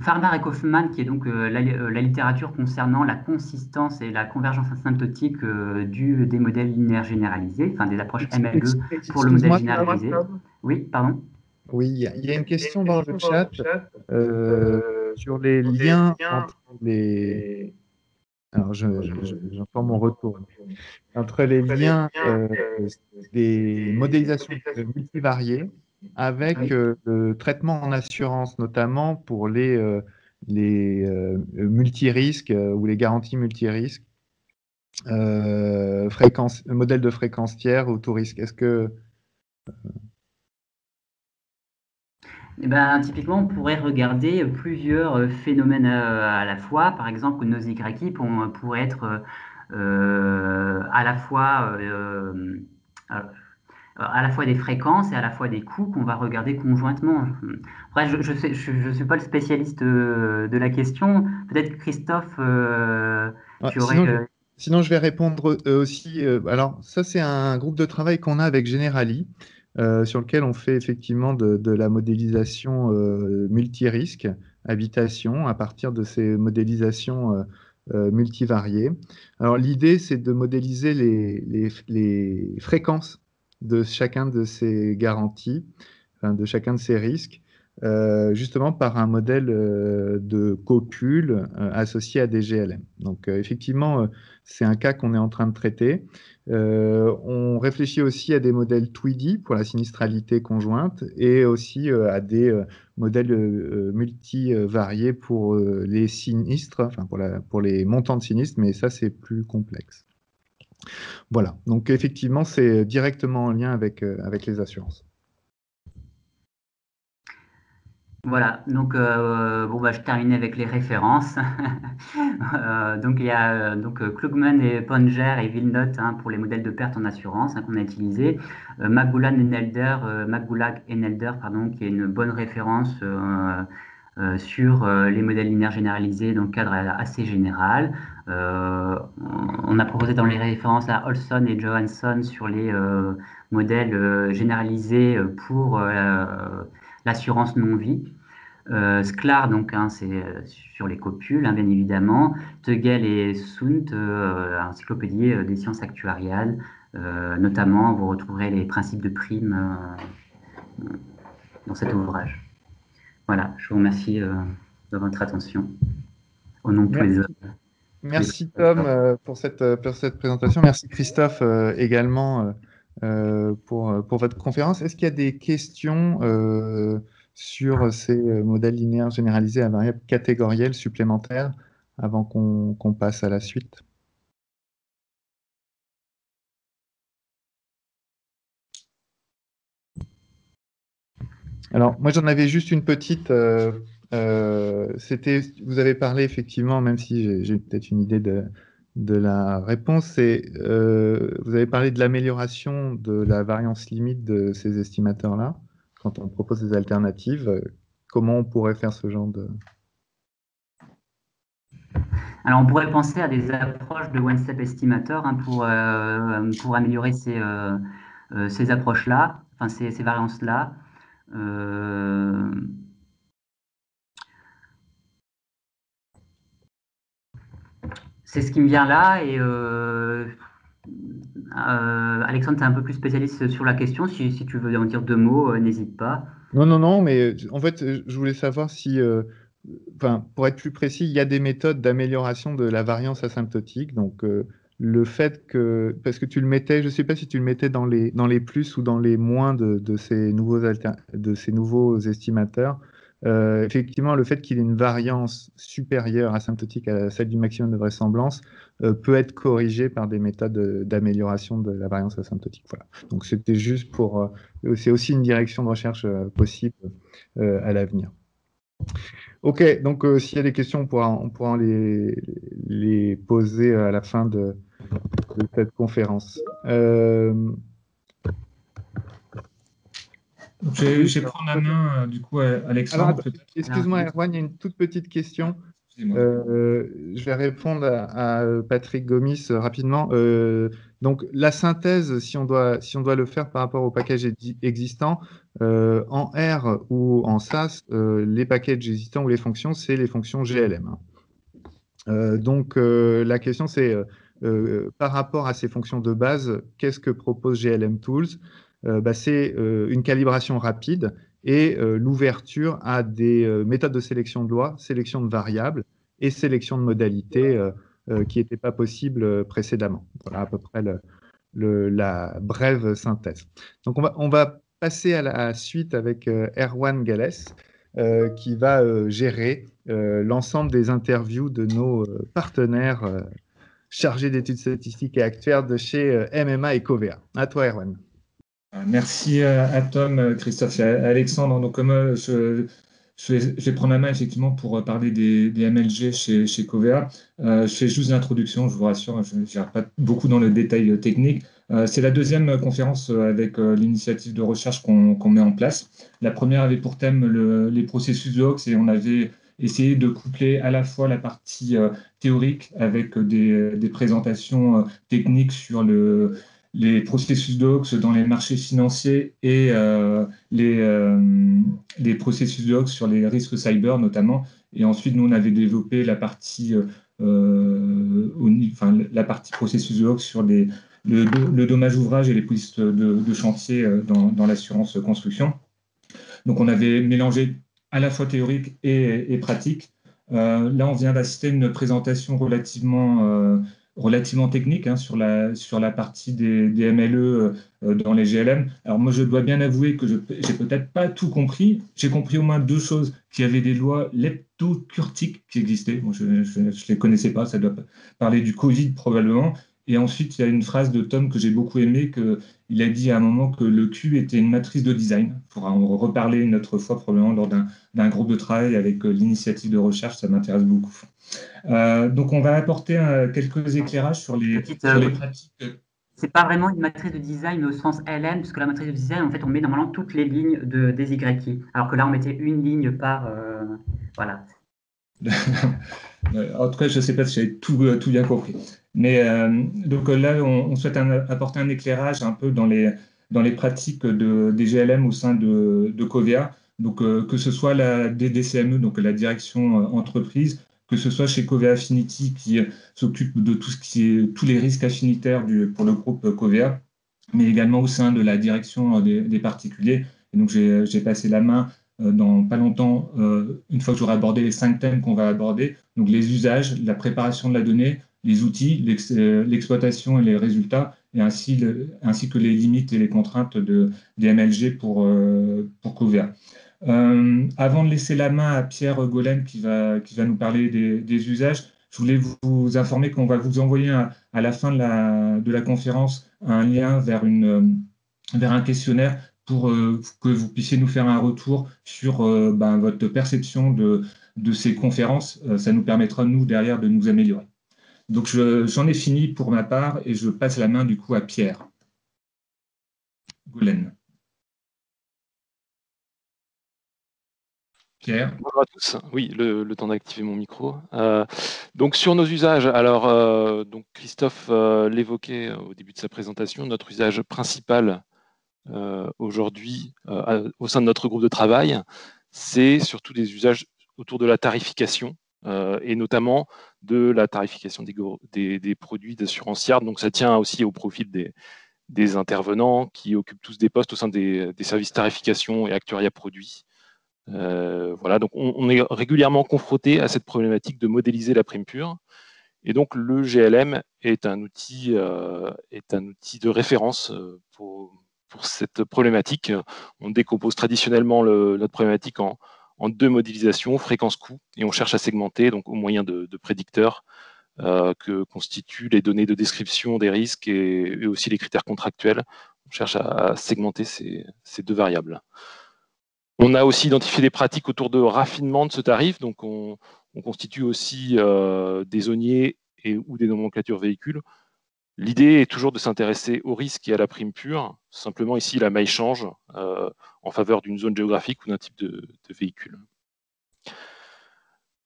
Farmer et Kaufman, qui est donc la littérature concernant la consistance et la convergence asymptotique des modèles linéaires généralisés, enfin des approches MLE pour le modèle généralisé. Oui, pardon. Oui, il y a une question dans le chat sur les liens entre les... Alors, j'entends mon retour. Entre les liens des modélisations multivariées avec le traitement en assurance, notamment pour les multirisques ou les garanties multirisques, modèle de fréquence tiers ou tout risque. Est-ce que... Typiquement, on pourrait regarder plusieurs phénomènes à la fois. Par exemple, nos YI pourraient être à la fois des fréquences et à la fois des coûts qu'on va regarder conjointement. Après, je ne suis pas le spécialiste de la question. Peut-être Christophe, tu aurais... Sinon, je vais répondre aussi. Alors, ça, c'est un groupe de travail qu'on a avec Generali, sur lequel on fait effectivement de la modélisation multirisque habitation à partir de ces modélisations multivariées. Alors l'idée, c'est de modéliser les fréquences de chacun de ces garanties, enfin, de chacun de ces risques, justement par un modèle de copule associé à des GLM. Donc effectivement, c'est un cas qu'on est en train de traiter. On réfléchit aussi à des modèles Tweedy pour la sinistralité conjointe et aussi à des modèles multivariés pour les sinistres, enfin pour les montants de sinistres, mais ça c'est plus complexe. Voilà, donc effectivement c'est directement en lien avec les assurances. Voilà, donc je termine avec les références. Donc il y a Klugman et Ponger et Villeneuve pour les modèles de perte en assurance qu'on a utilisés. McGulag et Nelder, qui est une bonne référence sur les modèles linéaires généralisés dans le cadre assez général. On a proposé dans les références à Olson et Johansson sur les modèles généralisés pour l'assurance non-vie. Sklar, c'est sur les copules, bien évidemment. Tegel et Sundt, encyclopédie des sciences actuariales. Notamment, vous retrouverez les principes de prime dans cet ouvrage. Voilà, je vous remercie de votre attention. Au nom de tous les autres. Merci Tom pour cette présentation. Merci Christophe également pour votre conférence. Est-ce qu'il y a des questions sur ces modèles linéaires généralisés à variables catégorielles supplémentaires avant qu'on passe à la suite? Alors, moi j'en avais juste une petite. Vous avez parlé effectivement, même si j'ai peut-être une idée de la réponse, vous avez parlé de l'amélioration de la variance limite de ces estimateurs-là, quand on propose des alternatives. Comment on pourrait faire ce genre de... Alors, on pourrait penser à des approches de one-step estimateur pour améliorer ces approches-là, enfin ces variances-là. C'est ce qui me vient là et Alexandre, tu es un peu plus spécialiste sur la question. Si tu veux en dire deux mots, n'hésite pas. Non, mais en fait, je voulais savoir si, pour être plus précis, il y a des méthodes d'amélioration de la variance asymptotique. Donc, le fait que, parce que tu le mettais, je ne sais pas si tu le mettais dans les plus ou dans les moins de ces nouveaux estimateurs. Effectivement, le fait qu'il ait une variance supérieure asymptotique à celle du maximum de vraisemblance peut être corrigé par des méthodes d'amélioration de la variance asymptotique. Voilà. Donc, c'était juste pour... c'est aussi une direction de recherche possible à l'avenir. Ok, donc s'il y a des questions, on pourra les poser à la fin de cette conférence. Je vais prendre la main, du coup, Alexandre. Excuse-moi, Erwan, il y a une toute petite question. Je vais répondre à Patrick Gomis rapidement. Donc, la synthèse, si on doit le faire par rapport au package existant, en R ou en SAS, les packages existants ou les fonctions, c'est les fonctions GLM. Donc, la question, c'est par rapport à ces fonctions de base, qu'est-ce que propose GLM Tools? C'est une calibration rapide et l'ouverture à des méthodes de sélection de lois, sélection de variables et sélection de modalités qui n'étaient pas possibles précédemment. Voilà à peu près la brève synthèse. Donc, on va passer à la suite avec Erwan Gallès, qui va gérer l'ensemble des interviews de nos partenaires chargés d'études statistiques et actuaires de chez MMA et Covea. À toi, Erwan. Merci à Tom, Christophe et Alexandre. Donc, je vais prendre la main effectivement pour parler des MLG chez Covea. Je fais juste l'introduction, je vous rassure, je n'irai pas beaucoup dans le détail technique. C'est la deuxième conférence avec l'initiative de recherche qu'on met en place. La première avait pour thème les processus de Hawkes et on avait essayé de coupler à la fois la partie théorique avec des présentations techniques sur les processus de Hawkes dans les marchés financiers et les processus de Hawkes sur les risques cyber notamment. Et ensuite, nous, on avait développé la partie, la partie processus de Hawkes sur le dommage ouvrage et les polices de chantier dans l'assurance construction. Donc, on avait mélangé à la fois théorique et pratique. Là, on vient d'assister à une présentation relativement technique sur la partie des MLE dans les GLM. Alors moi, je dois bien avouer que je n'ai peut-être pas tout compris. J'ai compris au moins deux choses, qu'il y avait des lois leptocurtiques qui existaient. Moi, je ne les connaissais pas, ça doit parler du Covid probablement. Et ensuite, il y a une phrase de Tom que j'ai beaucoup aimée, qu'il a dit à un moment que le Q était une matrice de design. Il faudra en reparler une autre fois probablement lors d'un groupe de travail avec l'initiative de recherche, ça m'intéresse beaucoup. Donc, on va apporter quelques éclairages sur les pratiques. C'est pas vraiment une matrice de design au sens LM, parce que la matrice de design, en fait, on met normalement toutes les lignes des YI, alors que là, on mettait une ligne par... voilà. En tout cas, je ne sais pas si j'ai tout bien compris. Mais donc là, on souhaite apporter un éclairage un peu dans les pratiques des GLM au sein de Covea. Donc, que ce soit la DDCME, donc la direction entreprise, que ce soit chez Covea Affinity qui s'occupe de tout ce qui est tous les risques affinitaires pour le groupe Covea, mais également au sein de la direction des particuliers. Et donc, j'ai passé la main dans pas longtemps, une fois que j'aurai abordé les 5 thèmes qu'on va aborder, donc les usages, la préparation de la donnée, les outils, l'exploitation et les résultats, et ainsi que les limites et les contraintes des MLG pour Covea. Avant de laisser la main à Pierre Gollen qui va nous parler des usages, je voulais vous informer qu'on va vous envoyer à la fin de la conférence un lien vers un questionnaire pour que vous puissiez nous faire un retour sur votre perception de ces conférences. Ça nous permettra, nous, derrière, de nous améliorer. Donc, j'en ai fini pour ma part et je passe la main, du coup, à Pierre Gollen. Pierre. Bonjour à tous. Oui, le temps d'activer mon micro. Donc sur nos usages, alors donc Christophe l'évoquait au début de sa présentation, notre usage principal aujourd'hui au sein de notre groupe de travail, c'est surtout des usages autour de la tarification et notamment de la tarification des produits d'assurance yard. Donc ça tient aussi au profil des intervenants qui occupent tous des postes au sein des services tarification et actuariat produits. Voilà, donc on est régulièrement confronté à cette problématique de modéliser la prime pure. Et donc le GLM est un outil de référence pour cette problématique. On décompose traditionnellement notre problématique en deux modélisations, fréquence-coût, et on cherche à segmenter donc au moyen de prédicteurs que constituent les données de description des risques et aussi les critères contractuels. On cherche à segmenter ces deux variables. On a aussi identifié des pratiques autour de raffinement de ce tarif. Donc, on constitue aussi des zoniers ou des nomenclatures véhicules. L'idée est toujours de s'intéresser au risque et à la prime pure. Simplement, ici, la maille change en faveur d'une zone géographique ou d'un type de véhicule.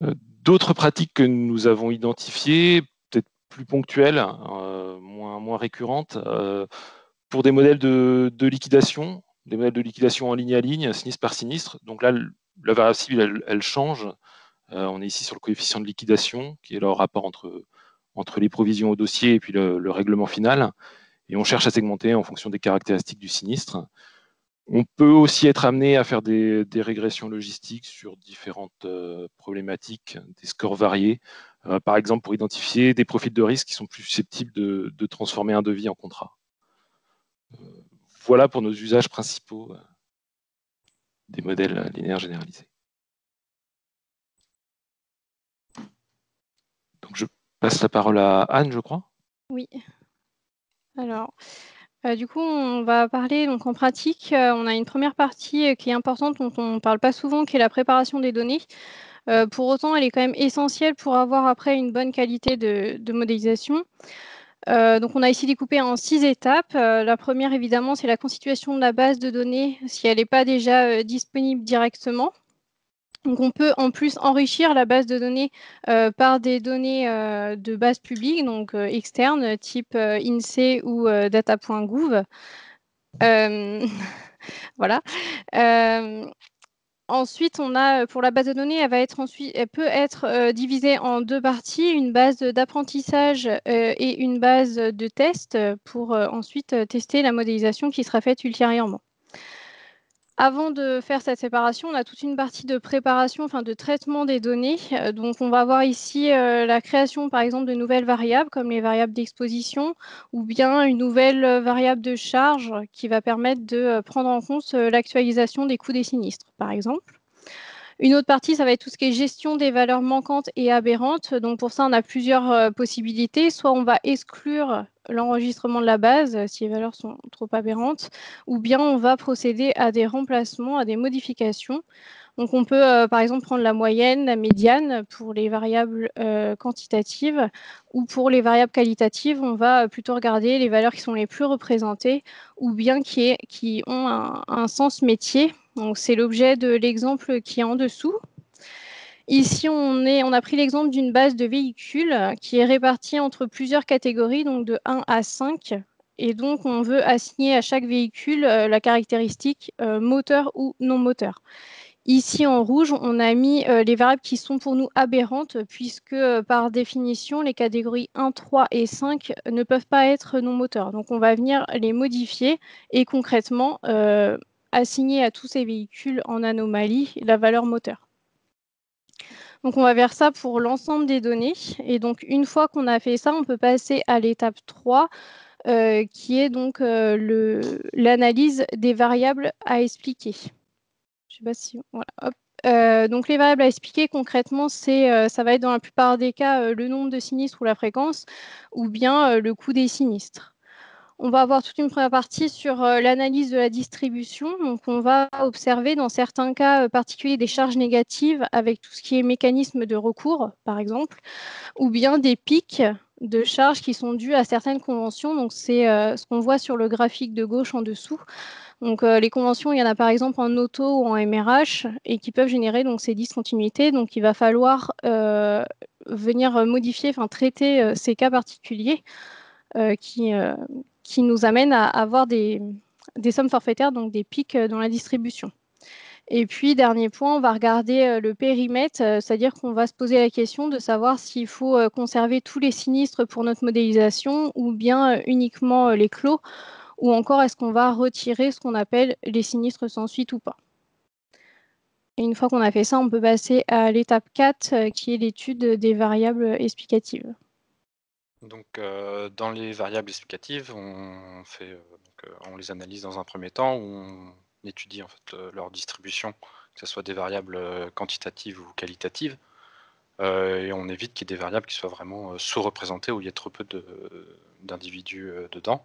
D'autres pratiques que nous avons identifiées, peut-être plus ponctuelles, moins récurrentes, pour des modèles de liquidation, des modèles de liquidation en ligne à ligne, sinistre par sinistre. Donc là, la variable cible, elle change. On est ici sur le coefficient de liquidation, qui est le rapport entre les provisions au dossier et puis le règlement final. Et on cherche à segmenter en fonction des caractéristiques du sinistre. On peut aussi être amené à faire des régressions logistiques sur différentes problématiques, des scores variés. Par exemple, pour identifier des profils de risque qui sont plus susceptibles de transformer un devis en contrat. Voilà pour nos usages principaux des modèles linéaires généralisés. Donc je passe la parole à Anne, je crois. Oui. Alors, du coup, on va parler donc en pratique. On a une première partie qui est importante, dont on ne parle pas souvent, qui est la préparation des données. Pour autant, elle est quand même essentielle pour avoir après une bonne qualité de modélisation. Donc, on a ici découpé en 6 étapes. La première, évidemment, c'est la constitution de la base de données, si elle n'est pas déjà disponible directement. Donc, on peut en plus enrichir la base de données par des données de base publique, donc externes, type INSEE ou data.gouv. Voilà. Ensuite, on a pour la base de données, elle peut être divisée en deux parties, une base d'apprentissage et une base de test pour ensuite tester la modélisation qui sera faite ultérieurement. Avant de faire cette séparation, on a toute une partie de préparation, enfin de traitement des données. Donc, on va voir ici la création, par exemple, de nouvelles variables, comme les variables d'exposition, ou bien une nouvelle variable de charge qui va permettre de prendre en compte l'actualisation des coûts des sinistres, par exemple. Une autre partie, ça va être tout ce qui est gestion des valeurs manquantes et aberrantes. Donc, pour ça, on a plusieurs possibilités. Soit on va exclure l'enregistrement de la base si les valeurs sont trop aberrantes, ou bien on va procéder à des remplacements, à des modifications. Donc, on peut, par exemple, prendre la moyenne, la médiane pour les variables quantitatives, ou pour les variables qualitatives, on va plutôt regarder les valeurs qui sont les plus représentées, ou bien qui ont un sens métier. Donc, c'est l'objet de l'exemple qui est en dessous. Ici, on a pris l'exemple d'une base de véhicules qui est répartie entre plusieurs catégories, donc de 1 à 5. Et donc, on veut assigner à chaque véhicule la caractéristique moteur ou non moteur. Ici, en rouge, on a mis les variables qui sont pour nous aberrantes, puisque par définition, les catégories 1, 3 et 5 ne peuvent pas être non moteurs. Donc, on va venir les modifier et concrètement assigner à tous ces véhicules en anomalie la valeur moteur. Donc, on va faire ça pour l'ensemble des données. Et donc, une fois qu'on a fait ça, on peut passer à l'étape 3, qui est donc l'analyse des variables à expliquer. Je ne sais pas si... Voilà, hop. Donc, les variables à expliquer concrètement, ça va être dans la plupart des cas le nombre de sinistres ou la fréquence, ou bien le coût des sinistres. On va avoir toute une première partie sur l'analyse de la distribution. Donc, on va observer dans certains cas particuliers des charges négatives avec tout ce qui est mécanisme de recours, par exemple, ou bien des pics de charges qui sont dus à certaines conventions. Donc, c'est ce qu'on voit sur le graphique de gauche en dessous. Donc, les conventions, il y en a par exemple en auto ou en MRH et qui peuvent générer donc, ces discontinuités. Donc, il va falloir venir modifier, enfin traiter ces cas particuliers qui nous amènent à avoir des sommes forfaitaires, donc des pics dans la distribution. Et puis, dernier point, on va regarder le périmètre, c'est-à-dire qu'on va se poser la question de savoir s'il faut conserver tous les sinistres pour notre modélisation ou bien uniquement les clos, ou encore est-ce qu'on va retirer ce qu'on appelle les sinistres sans suite ou pas. Et une fois qu'on a fait ça, on peut passer à l'étape 4, qui est l'étude des variables explicatives. Donc, dans les variables explicatives, on les analyse dans un premier temps, où on étudie en fait leur distribution, que ce soit des variables quantitatives ou qualitatives, et on évite qu'il y ait des variables qui soient vraiment sous-représentées, où il y a trop peu d'individus dedans.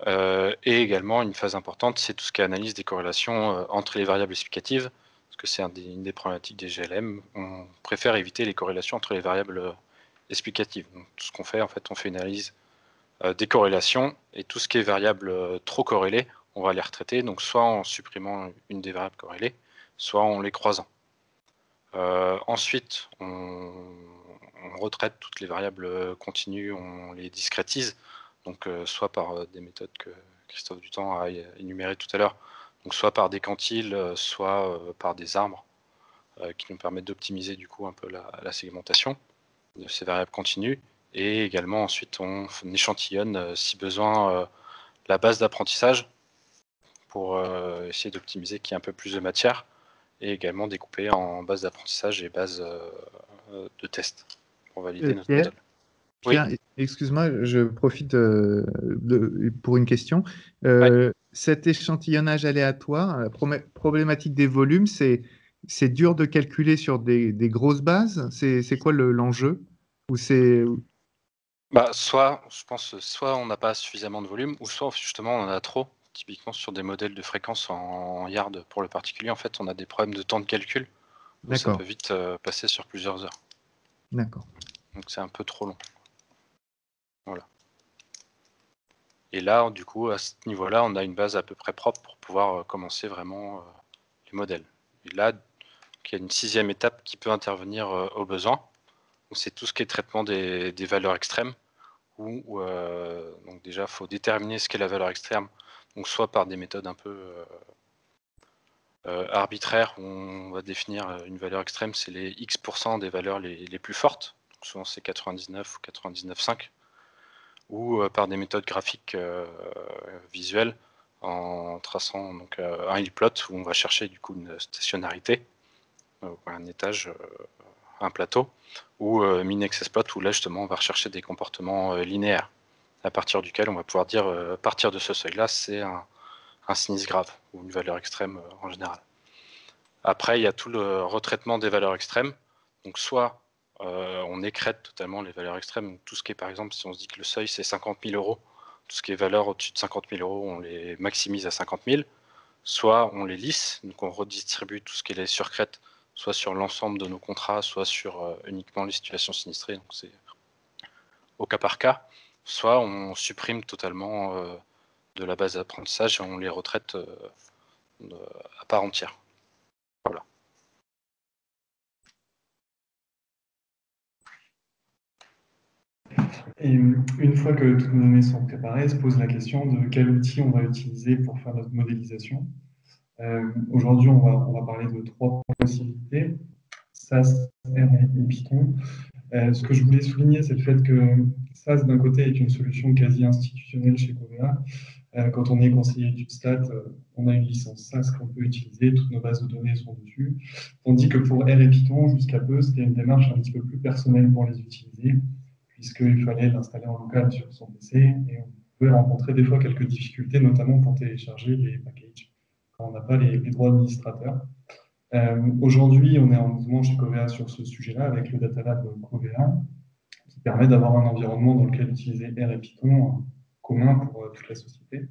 Et également, une phase importante, c'est tout ce qui est analyse des corrélations entre les variables explicatives, parce que c'est une des problématiques des GLM. On préfère éviter les corrélations entre les variables explicatives. Donc, tout ce qu'on fait, en fait, on fait une analyse des corrélations, et tout ce qui est variable trop corrélées, on va les retraiter, donc soit en supprimant une des variables corrélées, soit en les croisant. Ensuite, on retraite toutes les variables continues, on les discrétise, donc soit par des méthodes que Christophe Dutemps a énumérées tout à l'heure, donc soit par des quantiles, soit par des arbres, qui nous permettent d'optimiser du coup un peu la segmentation de ces variables continues. Et également ensuite on échantillonne si besoin la base d'apprentissage pour essayer d'optimiser qu'il y ait un peu plus de matière, et également découper en base d'apprentissage et base de test pour valider notre modèle. Pierre, oui. Excuse-moi, je profite pour une question. Ouais. Cet échantillonnage aléatoire, la problématique des volumes, c'est dur de calculer sur des grosses bases? C'est quoi l'enjeu? Ou c'est... Soit, je pense, soit on n'a pas suffisamment de volume, ou soit justement on en a trop. Typiquement sur des modèles de fréquence en yard pour le particulier, en fait, on a des problèmes de temps de calcul, où ça peut vite passer sur plusieurs heures. D'accord. Donc c'est un peu trop long. Voilà. Et là, du coup, à ce niveau-là, on a une base à peu près propre pour pouvoir commencer vraiment les modèles. Et là, il y a une 6e étape qui peut intervenir au besoin. C'est tout ce qui est traitement des valeurs extrêmes, où donc déjà, il faut déterminer ce qu'est la valeur extrême, donc soit par des méthodes un peu arbitraires, où on va définir une valeur extrême, c'est les X% des valeurs les plus fortes, donc souvent c'est 99 ou 99,5, ou par des méthodes graphiques visuelles, en traçant donc, un hill-plot, où on va chercher du coup une stationnarité, un étage, un plateau, ou min-x-plot, où là justement on va rechercher des comportements linéaires, à partir duquel on va pouvoir dire, à partir de ce seuil-là, c'est un sinistre grave, ou une valeur extrême en général. Après, il y a tout le retraitement des valeurs extrêmes, donc soit on écrète totalement les valeurs extrêmes, tout ce qui est par exemple, si on se dit que le seuil c'est 50 000 euros, tout ce qui est valeur au-dessus de 50 000 euros, on les maximise à 50 000, soit on les lisse, donc on redistribue tout ce qui est les surcrêtes, soit sur l'ensemble de nos contrats, soit sur uniquement les situations sinistrées, donc c'est au cas par cas, soit on supprime totalement de la base d'apprentissage et on les retraite à part entière. Voilà. Et une fois que toutes nos données sont préparées, se pose la question de quel outil on va utiliser pour faire notre modélisation. Aujourd'hui, on va parler de 3 possibilités, SAS, R et Python. Ce que je voulais souligner, c'est le fait que SAS, d'un côté, est une solution quasi institutionnelle chez Covea. Quand on est conseiller d'UpStat, on a une licence SAS qu'on peut utiliser, toutes nos bases de données sont dessus. Tandis que pour R et Python, jusqu'à peu, c'était une démarche un petit peu plus personnelle pour les utiliser, puisqu'il fallait l'installer en local sur son PC, et on pouvait rencontrer des fois quelques difficultés, notamment pour télécharger les packages, quand on n'a pas les droits administrateurs. Aujourd'hui, on est en mouvement chez Covea sur ce sujet-là, avec le Data Lab Covea, qui permet d'avoir un environnement dans lequel utiliser R et Python commun pour toute la société.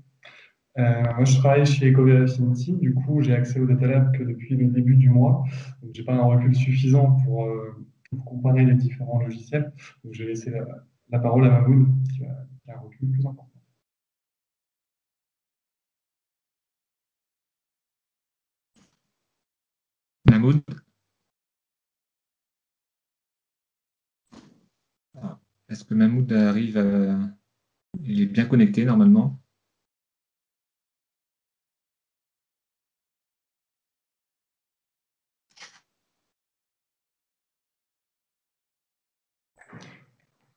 Moi, je travaille chez Covea Affinity, du coup, j'ai accès au Data Lab que depuis le début du mois, donc je n'ai pas un recul suffisant pour comparer les différents logiciels. Donc, je vais laisser la parole à Mahmoud, qui a un recul plus important. Mahmoud? Est-ce que Mahmoud arrive à... Il est bien connecté normalement?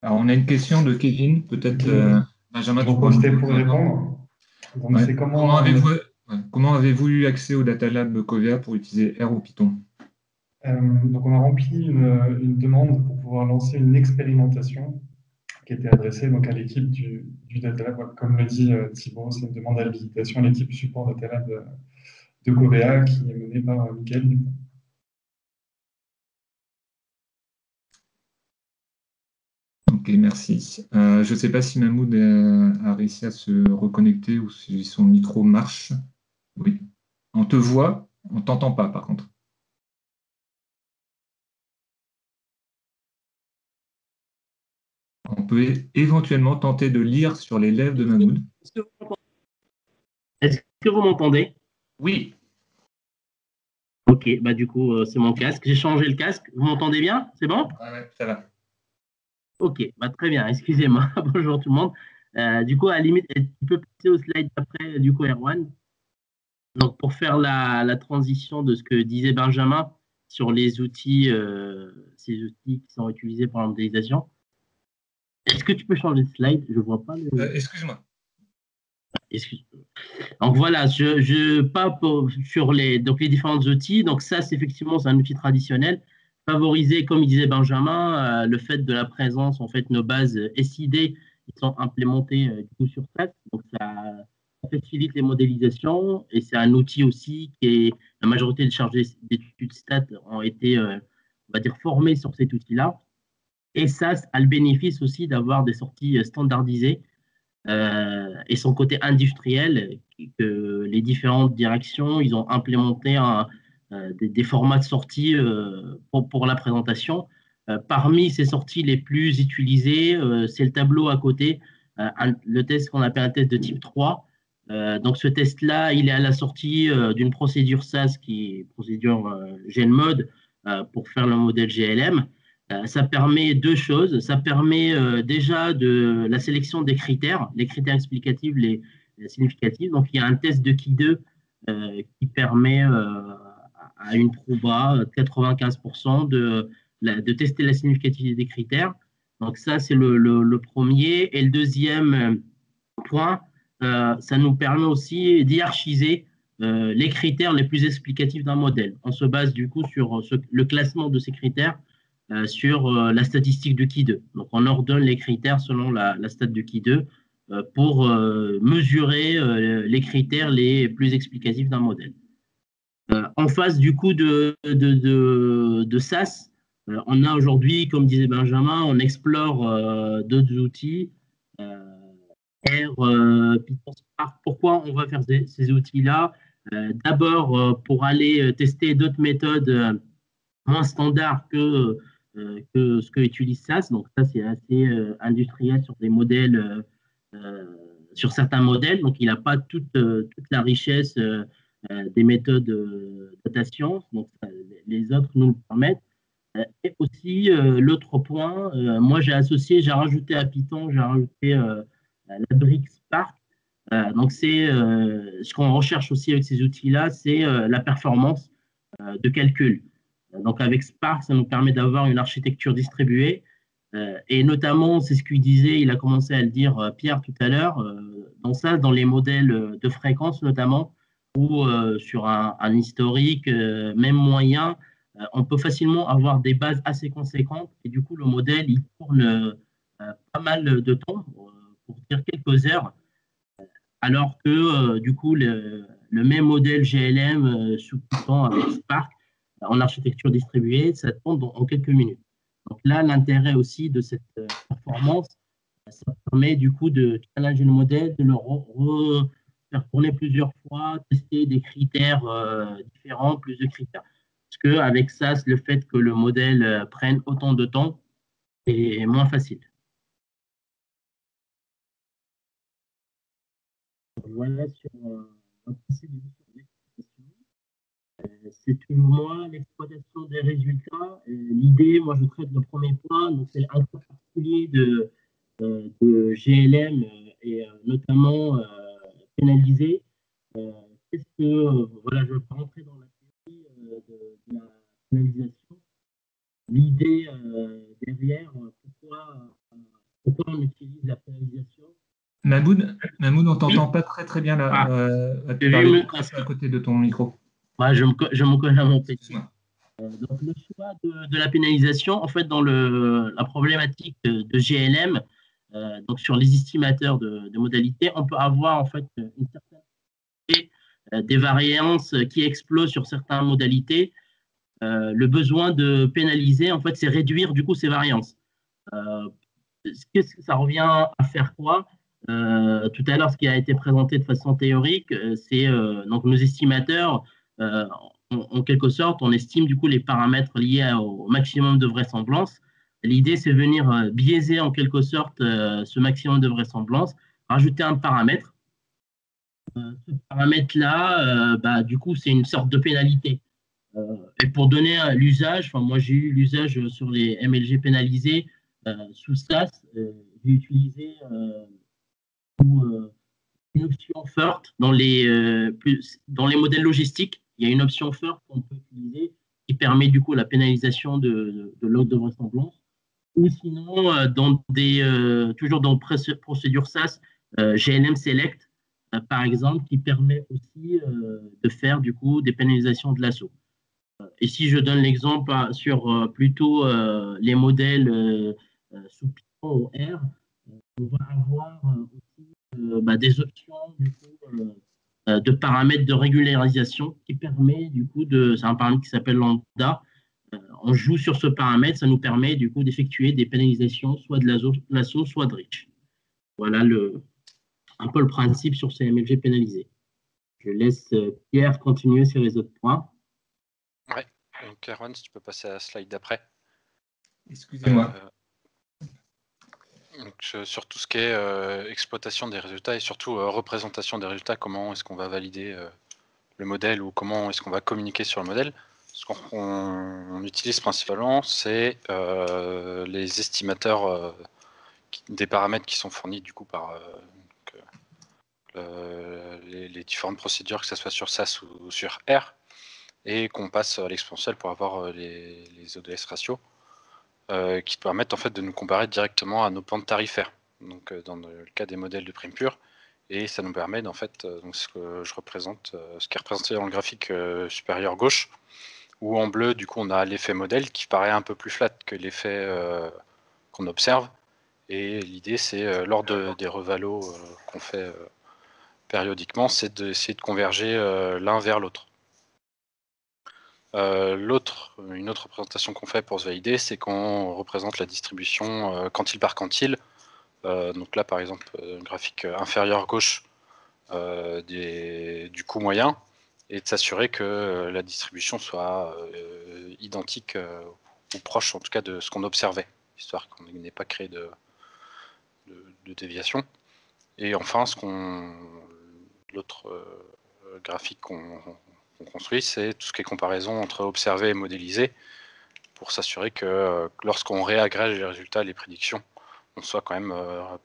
Alors, on a une question de Kevin, peut-être Benjamin. Pour répondre. Donc, ouais. c'est Comment avez-vous eu accès au Data Lab Covea pour utiliser R ou Python? Donc, on a rempli une demande pour pouvoir lancer une expérimentation qui était adressée donc, à l'équipe du Data Lab. Comme le dit Thibaut, c'est une demande d'habilitation à l'équipe support Data Lab de Covea qui est menée par Mickaël Dupont. Ok, merci. Je ne sais pas si Mahmoud a réussi à se reconnecter ou si son micro marche. Oui. On te voit, on ne t'entend pas par contre. On peut éventuellement tenter de lire sur les lèvres de Mahmoud. Est-ce que vous m'entendez? Oui. Ok, bah du coup, c'est mon casque. J'ai changé le casque. Vous m'entendez bien? C'est bon? Ouais, ça va. Ok, bah très bien. Excusez-moi. Bonjour tout le monde. Du coup, à la limite, tu peux passer au slide d'après, du coup, Erwan. Donc, pour faire la transition de ce que disait Benjamin sur les outils, ces outils qui sont utilisés pour la modélisation. Est-ce que tu peux changer de slide? Je ne vois pas. Excuse-moi. Excuse-moi. Donc voilà, je pas sur les différents outils. Donc ça, c'est effectivement, c'est un outil traditionnel. Favoriser, comme disait Benjamin, le fait de la présence, en fait, nos bases SID qui sont implémentées du coup sur SAS. Donc ça facilite les modélisations et c'est un outil aussi qui est, la majorité des chargés d'études stats ont été, on va dire, formés sur cet outil-là. Et SAS a le bénéfice aussi d'avoir des sorties standardisées et son côté industriel, que les différentes directions, ils ont implémenté des formats de sortie pour la présentation. Parmi ces sorties les plus utilisées, c'est le tableau à côté, le test qu'on appelle un test de type 3, Donc ce test-là, il est à la sortie d'une procédure SAS, qui est procédure GenMod, pour faire le modèle GLM. Ça permet deux choses. Ça permet déjà de la sélection des critères, les critères explicatifs, les significatifs. Donc il y a un test de Ki2 qui permet à une proba 95% de tester la significativité des critères. Donc ça, c'est le premier. Et le deuxième point, ça nous permet aussi d'hierarchiser les critères les plus explicatifs d'un modèle. On se base du coup sur le classement de ces critères sur la statistique de Ki2. Donc on ordonne les critères selon la stat de Ki2 pour mesurer les critères les plus explicatifs d'un modèle. En face du coup de SAS, on a aujourd'hui, comme disait Benjamin, on explore d'autres outils, R, Python, Spark. Pourquoi on va faire ces outils-là? D'abord, pour aller tester d'autres méthodes moins standards que ce que utilise SAS. Donc ça, c'est assez industriel sur des modèles, sur certains modèles. Donc il n'a pas toute la richesse des méthodes de data science. Donc les autres nous le permettent. Et aussi, l'autre point, moi j'ai rajouté à Python, j'ai rajouté la brique Spark. Donc c'est ce qu'on recherche aussi avec ces outils-là, c'est la performance de calcul. Donc avec Spark, ça nous permet d'avoir une architecture distribuée. Et notamment, c'est ce qu'il disait, il a commencé à le dire Pierre tout à l'heure, dans les modèles de fréquence notamment, ou sur un historique, même moyen, on peut facilement avoir des bases assez conséquentes et du coup le modèle il tourne pas mal de temps, pour dire quelques heures, alors que du coup le même modèle GLM sous Python avec Spark en architecture distribuée, ça tourne en quelques minutes. Donc là, l'intérêt aussi de cette performance, ça permet du coup de challenger le modèle, de le faire tourner plusieurs fois, tester des critères différents, plus de critères. Parce qu'avec ça, le fait que le modèle prenne autant de temps est moins facile. Voilà c'est toujours moi l'exploitation des résultats. L'idée, moi je traite le premier point, donc c'est un cas particulier de GLM et notamment pénalisé. Qu'est-ce que, voilà, je ne vais pas rentrer dans la théorie de la pénalisation. L'idée derrière, pourquoi on utilise la pénalisation? Mahmoud, on t'entend pas très bien là. Tu parles à côté de ton micro. Ouais, je me connais à mon petit. Donc le choix de la pénalisation, en fait, dans la problématique de GLM, donc sur les estimateurs de modalités, on peut avoir en fait une certaine des variances qui explosent sur certaines modalités. Le besoin de pénaliser, en fait, c'est réduire du coup ces variances. Qu'est-ce que ça revient à faire quoi? Tout à l'heure, ce qui a été présenté de façon théorique, c'est donc nos estimateurs, en quelque sorte, on estime du coup les paramètres liés au maximum de vraisemblance. L'idée, c'est venir biaiser en quelque sorte ce maximum de vraisemblance, rajouter un paramètre. Ce paramètre-là, du coup, c'est une sorte de pénalité. Et pour donner l'usage, moi j'ai eu l'usage sur les MLG pénalisés sous SAS, j'ai utilisé une option FERT dans les modèles logistiques. Il y a une option FERT qu'on peut utiliser qui permet du coup la pénalisation de log de vraisemblance. Ou sinon, toujours dans procédure SAS, GLM Select, par exemple, qui permet aussi de faire du coup des pénalisations de l'assaut. Et si je donne l'exemple sur plutôt les modèles sous Python ou R, on va avoir aussi des options du coup, de paramètres de régularisation qui permet du coup c'est un paramètre qui s'appelle lambda. On joue sur ce paramètre, ça nous permet du coup d'effectuer des pénalisations soit de l'assaut, soit de reach. Voilà un peu le principe sur ces MLG pénalisés. Je laisse Pierre continuer sur les autres points. Ouais, donc Erwan, si tu peux passer à la slide d'après. Excusez-moi. Donc, sur tout ce qui est exploitation des résultats et surtout représentation des résultats, comment est-ce qu'on va valider le modèle ou comment est-ce qu'on va communiquer sur le modèle. Ce qu'on utilise principalement, c'est les estimateurs des paramètres qui sont fournis du coup par les différentes procédures, que ce soit sur SAS ou sur R, et qu'on passe à l'exponentielle pour avoir les ODS ratios qui permettent en fait de nous comparer directement à nos pentes tarifaires. Donc dans le cas des modèles de prime pure, et ça nous permet en fait, donc ce que je représente, ce qui est représenté dans le graphique supérieur gauche, où en bleu du coup on a l'effet modèle qui paraît un peu plus flat que l'effet qu'on observe, et l'idée c'est lors des revalos qu'on fait périodiquement, c'est d'essayer de converger l'un vers l'autre. Une autre représentation qu'on fait pour se valider, c'est qu'on représente la distribution quantile par quantile. Donc là, par exemple, graphique inférieur gauche du coût moyen, et de s'assurer que la distribution soit identique ou proche, en tout cas, de ce qu'on observait, histoire qu'on n'ait pas créé de déviation. Et enfin, l'autre graphique qu'on construit, c'est tout ce qui est comparaison entre observé et modélisé, pour s'assurer que lorsqu'on réagrège les résultats, les prédictions, on soit quand même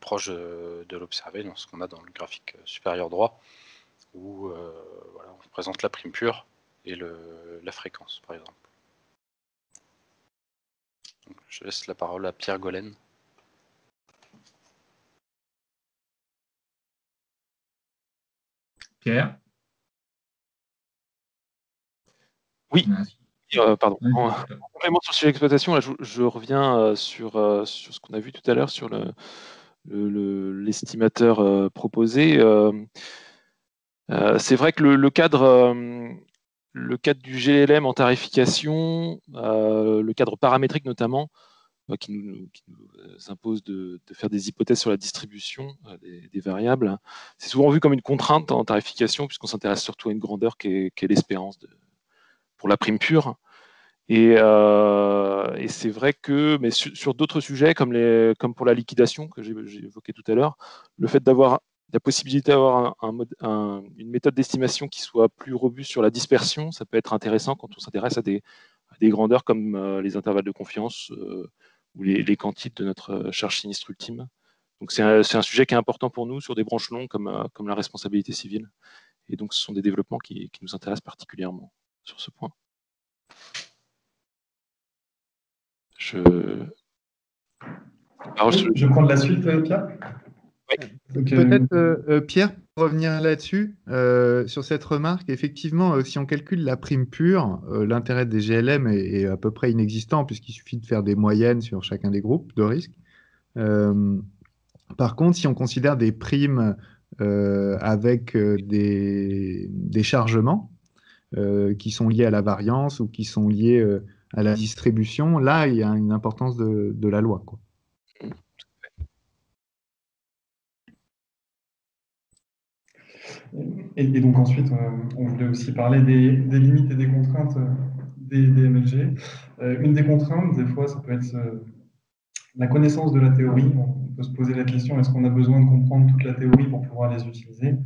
proche de l'observé, dans ce qu'on a dans le graphique supérieur droit, où voilà, on présente la prime pure et la fréquence, par exemple. Donc, je laisse la parole à Pierre Gollen. Pierre? Oui, pardon. En complément sur le sujet d'exploitation, là, je reviens sur ce qu'on a vu tout à l'heure sur l'estimateur proposé. C'est vrai que le cadre du GLM en tarification, le cadre paramétrique notamment, qui nous impose de faire des hypothèses sur la distribution des variables, c'est souvent vu comme une contrainte en tarification, puisqu'on s'intéresse surtout à une grandeur qui est l'espérance pour la prime pure. Et c'est vrai que, mais sur d'autres sujets, comme pour la liquidation que j'ai évoqué tout à l'heure, le fait d'avoir la possibilité d'avoir une méthode d'estimation qui soit plus robuste sur la dispersion, ça peut être intéressant quand on s'intéresse à des grandeurs comme les intervalles de confiance ou les quantites de notre charge sinistre ultime. Donc c'est un sujet qui est important pour nous sur des branches longues comme la responsabilité civile. Et donc ce sont des développements qui nous intéressent particulièrement sur ce point. Je prends de la suite, Pierre. Oui. Peut-être, Pierre, pour revenir là-dessus, sur cette remarque, effectivement, si on calcule la prime pure, l'intérêt des GLM est à peu près inexistant, puisqu'il suffit de faire des moyennes sur chacun des groupes de risque. Par contre, si on considère des primes avec des chargements qui sont liés à la variance ou qui sont liés à la distribution, là, il y a une importance de la loi, quoi. Et donc ensuite, on voulait aussi parler des limites et des contraintes des MLG. Une des contraintes, des fois, ça peut être la connaissance de la théorie. On peut se poser la question, est-ce qu'on a besoin de comprendre toute la théorie pour pouvoir les utiliser?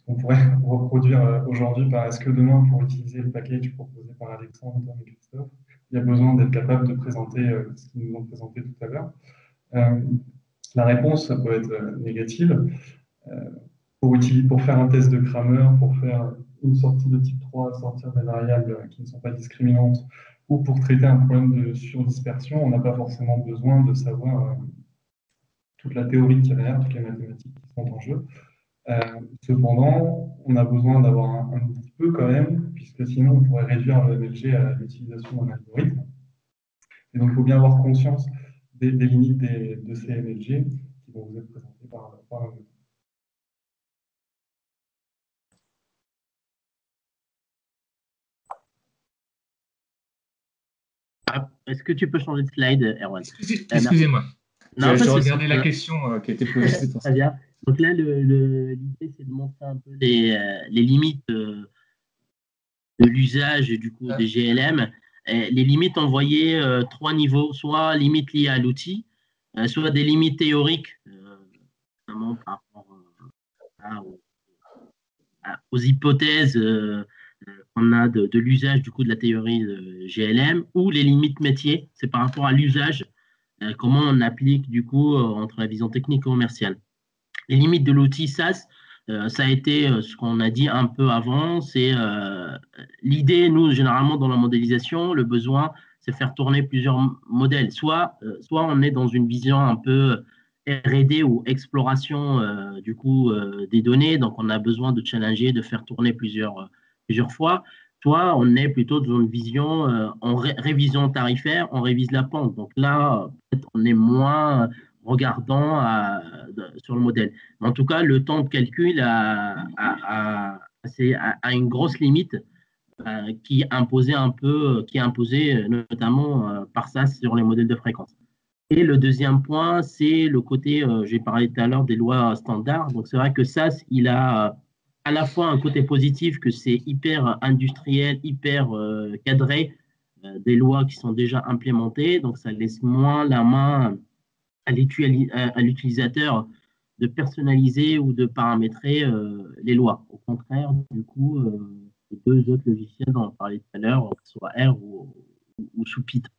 On pourrait reproduire aujourd'hui, est-ce que demain, pour utiliser le package proposé par Alexandre et Christophe, il y a besoin d'être capable de présenter ce qu'ils nous ont présenté tout à l'heure? La réponse, ça peut être négative. Pour faire un test de Kramer, pour faire une sortie de type 3, sortir des variables qui ne sont pas discriminantes, ou pour traiter un problème de surdispersion, on n'a pas forcément besoin de savoir toute la théorie qui est derrière, toutes les mathématiques qui sont en jeu. Cependant, on a besoin d'avoir un petit peu quand même, puisque sinon on pourrait réduire le MLG à l'utilisation d'un algorithme. Et donc il faut bien avoir conscience des limites de ces MLG qui vont vous être présentées par un algorithme. Est-ce que tu peux changer de slide, Erwan? Excusez-moi. Je regardais la question qui était posée. Très bien. Donc là, l'idée, c'est de montrer un peu les limites de l'usage du coup des GLM. Les limites, on voyait 3 niveaux, soit limites liées à l'outil, soit des limites théoriques, notamment par rapport aux hypothèses qu'on a de l'usage du coup de la théorie de GLM, ou les limites métiers, c'est par rapport à l'usage, comment on applique du coup entre la vision technique et commerciale. Les limites de l'outil SAS, ça a été ce qu'on a dit un peu avant, c'est l'idée, nous, généralement dans la modélisation, le besoin, c'est faire tourner plusieurs modèles. Soit on est dans une vision un peu R&D ou exploration du coup des données, donc on a besoin de challenger, de faire tourner plusieurs fois. Soit on est plutôt dans une vision en révision tarifaire, on révise la pente. Donc là, peut-être on est moins regardant sur le modèle. Mais en tout cas, le temps de calcul a une grosse limite qui est imposée notamment par SAS sur les modèles de fréquence. Et le deuxième point, c'est le côté, j'ai parlé tout à l'heure des lois standards. Donc c'est vrai que SAS, il a à la fois un côté positif, que c'est hyper industriel, hyper cadré, des lois qui sont déjà implémentées. Donc ça laisse moins la main à l'utilisateur de personnaliser ou de paramétrer les lois. Au contraire, du coup, les deux autres logiciels dont on parlait tout à l'heure, que ce soit R ou sous Python.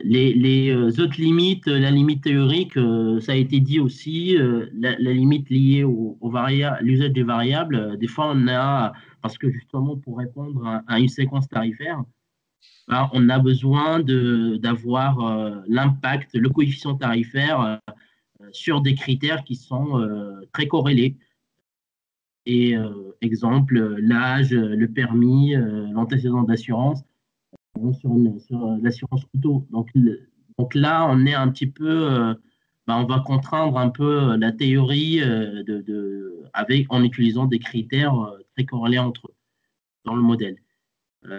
Les autres limites, la limite théorique, ça a été dit aussi, la limite liée l'usage des variables, des fois on a, parce que justement pour répondre à une séquence tarifaire, on a besoin d'avoir l'impact, le coefficient tarifaire sur des critères qui sont très corrélés. Et exemple, l'âge, le permis, l'antécédent d'assurance, sur l'assurance auto. Donc là, on est un petit peu, on va contraindre un peu la théorie en utilisant des critères très corrélés entre eux dans le modèle.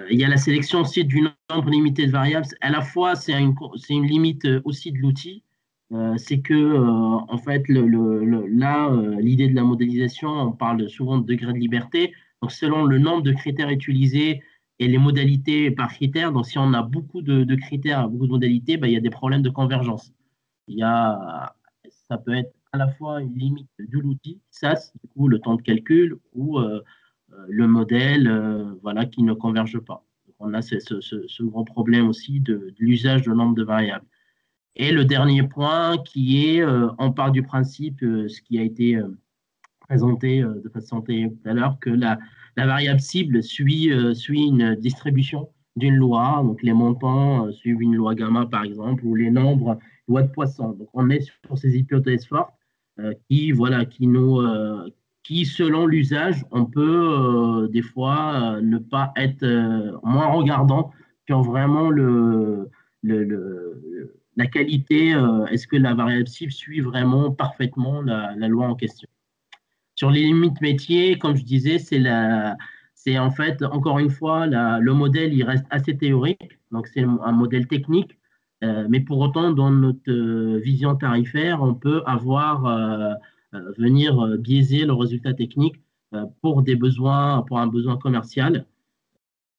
Il y a la sélection aussi du nombre limité de variables. À la fois, c'est une limite aussi de l'outil. C'est que, en fait, l'idée de la modélisation, on parle souvent de degré de liberté. Donc, selon le nombre de critères utilisés et les modalités par critère, donc si on a beaucoup de critères, beaucoup de modalités, il y a des problèmes de convergence. Ça peut être à la fois une limite de l'outil, SAS, du coup, le temps de calcul, ou le modèle qui ne converge pas. Donc, on a ce gros problème aussi de l'usage de nombre de variables. Et le dernier point qui est, on part du principe, ce qui a été présenté de façon tout à l'heure, que la variable cible suit une distribution d'une loi, donc les montants suivent une loi gamma par exemple, ou les nombres, loi de Poisson. Donc on est sur ces hypothèses fortes qui, selon l'usage, on peut des fois ne pas être moins regardant sur vraiment la qualité, est-ce que la variable cible suit vraiment parfaitement la loi en question. Sur les limites métiers, comme je disais, c'est en fait, encore une fois, le modèle, il reste assez théorique, donc c'est un modèle technique, mais pour autant, dans notre vision tarifaire, on peut venir biaiser le résultat technique pour un besoin commercial,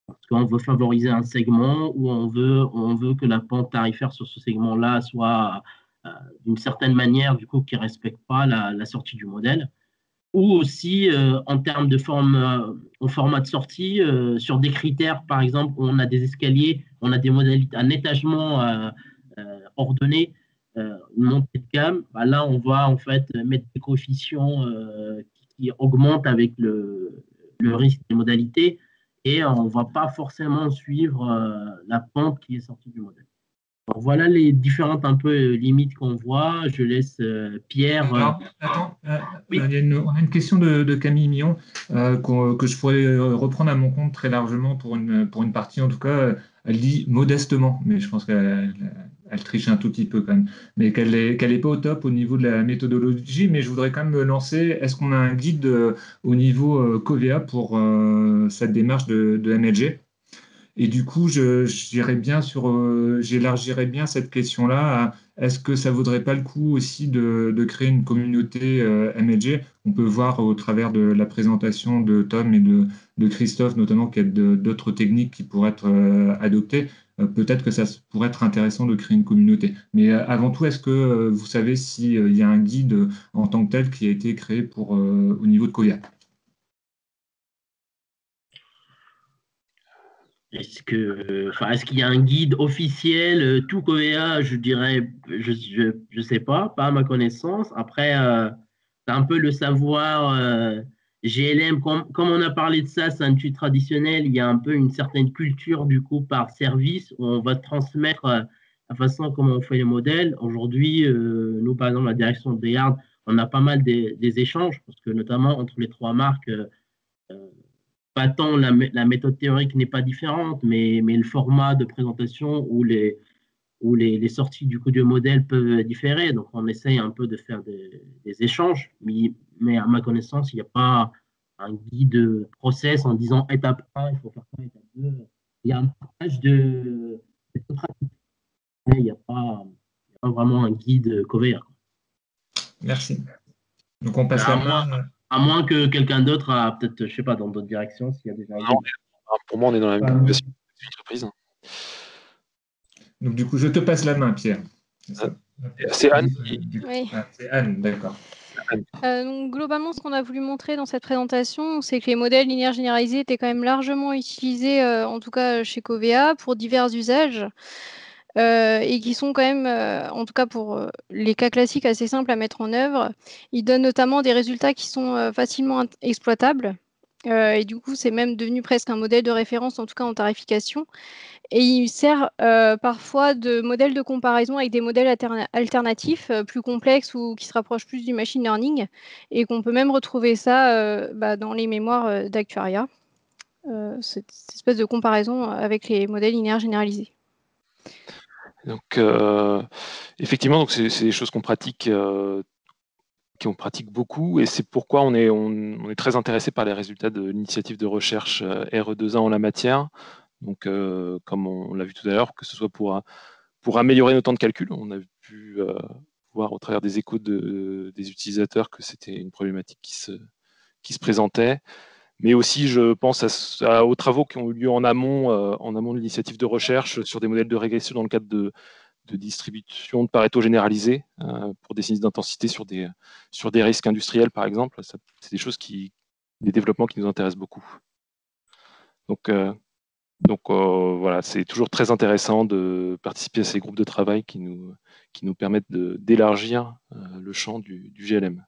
parce qu'on veut favoriser un segment ou on veut que la pente tarifaire sur ce segment-là soit d'une certaine manière, du coup, qui ne respecte pas la sortie du modèle. Ou aussi en termes de au format de sortie, sur des critères, par exemple, où on a des escaliers, on a des modalités, un étagement ordonné, une montée de gamme. Là, on va en fait mettre des coefficients qui augmentent avec le risque des modalités et on ne va pas forcément suivre la pente qui est sortie du modèle. Alors, voilà les différentes un peu limites qu'on voit. Je laisse Pierre. Alors, attends, oui. on a une question de Camille Millon que je pourrais reprendre à mon compte très largement pour une partie. En tout cas, elle dit modestement, mais je pense qu'elle triche un tout petit peu quand même, mais qu'elle est pas au top au niveau de la méthodologie. Mais je voudrais quand même me lancer. Est-ce qu'on a un guide au niveau Covea pour cette démarche de MLG? Et du coup, j'élargirais bien cette question-là à est-ce que ça ne vaudrait pas le coup aussi de créer une communauté MLG? On peut voir au travers de la présentation de Tom et de Christophe, notamment, qu'il y a d'autres techniques qui pourraient être adoptées. peut-être que ça pourrait être intéressant de créer une communauté. Mais avant tout, est-ce que vous savez s'il y a un guide en tant que tel qui a été créé au niveau de Covea? Est-ce qu'il y a un guide officiel, tout Covea, je dirais, je sais pas à ma connaissance. Après, c'est un peu le savoir GLM, comme on a parlé de ça, c'est un outil traditionnel, il y a un peu une certaine culture du coup par service où on va transmettre la façon comment on fait les modèles. Aujourd'hui, nous, par exemple, la direction de Béarn, on a pas mal des échanges, parce que notamment entre les trois marques, pas tant la méthode théorique n'est pas différente, mais le format de présentation ou les sorties du coup de modèle peuvent différer. Donc, on essaye un peu de faire des échanges, mais à ma connaissance, il n'y a pas un guide process en disant étape 1, il faut faire ça, étape 2. Il y a un partage de pratiques, mais il n'y a pas vraiment un guide Covea. Merci. Donc, on passe la main. À moins que quelqu'un d'autre a peut-être, je sais pas, dans d'autres directions, s'il y a déjà un guide. Pour moi, on est dans la même situation que l'entreprise. Donc, du coup, je te passe la main, Pierre. C'est Anne. Oui. C'est Anne, d'accord. Donc, globalement, ce qu'on a voulu montrer dans cette présentation, c'est que les modèles linéaires généralisés étaient quand même largement utilisés, en tout cas chez Covea, pour divers usages, et qui sont quand même, en tout cas pour les cas classiques, assez simples à mettre en œuvre. Ils donnent notamment des résultats qui sont facilement exploitables, et du coup, c'est même devenu presque un modèle de référence, en tout cas en tarification. Et il sert parfois de modèle de comparaison avec des modèles alternatifs plus complexes ou qui se rapprochent plus du machine learning, et qu'on peut même retrouver ça dans les mémoires d'actuariat, cette espèce de comparaison avec les modèles linéaires généralisés. Donc, effectivement, donc c'est des choses qu'on pratique beaucoup, et c'est pourquoi on est très intéressé par les résultats de l'initiative de recherche RE2A en la matière. Donc, comme on l'a vu tout à l'heure, que ce soit pour améliorer nos temps de calcul, on a pu voir au travers des échos des utilisateurs que c'était une problématique qui se présentait, mais aussi je pense aux travaux qui ont eu lieu en amont de l'initiative de recherche sur des modèles de régression dans le cadre de distribution de Pareto généralisée pour des signes d'intensité sur des risques industriels, par exemple. C'est des choses des développements qui nous intéressent beaucoup. Donc voilà, c'est toujours très intéressant de participer à ces groupes de travail qui nous permettent d'élargir le champ du GLM.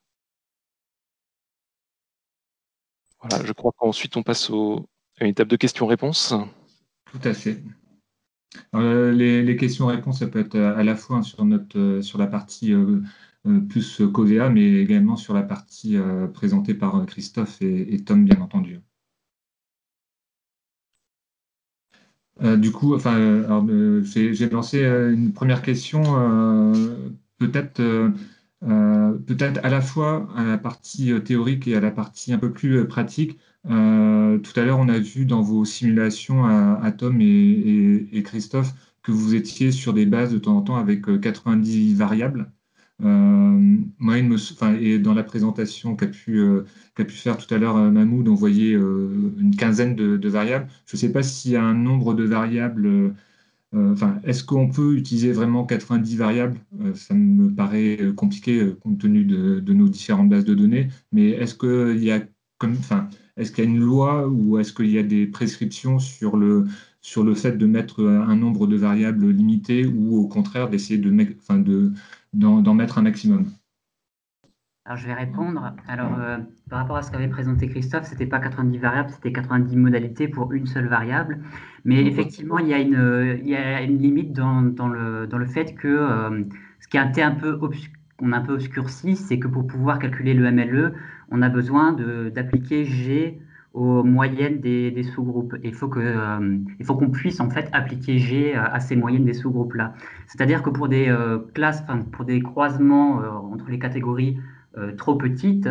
Voilà, je crois qu'ensuite on passe à une étape de questions-réponses. Tout à fait. Les questions-réponses, ça peut être à la fois sur la partie plus Covea, mais également sur la partie présentée par Christophe et Tom, bien entendu. Du coup, j'ai lancé une première question, peut-être à la fois à la partie théorique et à la partie un peu plus pratique. Tout à l'heure, on a vu dans vos simulations à Tom et Christophe que vous étiez sur des bases de temps en temps avec 90 variables. Moi, et dans la présentation qu'a pu faire tout à l'heure Mahmoud, on voyait une quinzaine de variables. Je ne sais pas s'il y a un nombre de variables. Est-ce qu'on peut utiliser vraiment 90 variables? Ça me paraît compliqué compte tenu de nos différentes bases de données. Mais est-ce qu'il y a une loi ou est-ce qu'il y a des prescriptions sur le fait de mettre un nombre de variables limité ou au contraire d'essayer d'en mettre un maximum? Alors, je vais répondre. Alors, par rapport à ce qu'avait présenté Christophe, ce n'était pas 90 variables, c'était 90 modalités pour une seule variable. Mais effectivement, il y a une limite dans le fait que ce qui a été on a un peu obscurci, c'est que pour pouvoir calculer le MLE, on a besoin d'appliquer G aux moyennes des sous-groupes. Il faut qu'on puisse en fait appliquer G à ces moyennes des sous-groupes-là. C'est-à-dire que pour des pour des croisements entre les catégories trop petites,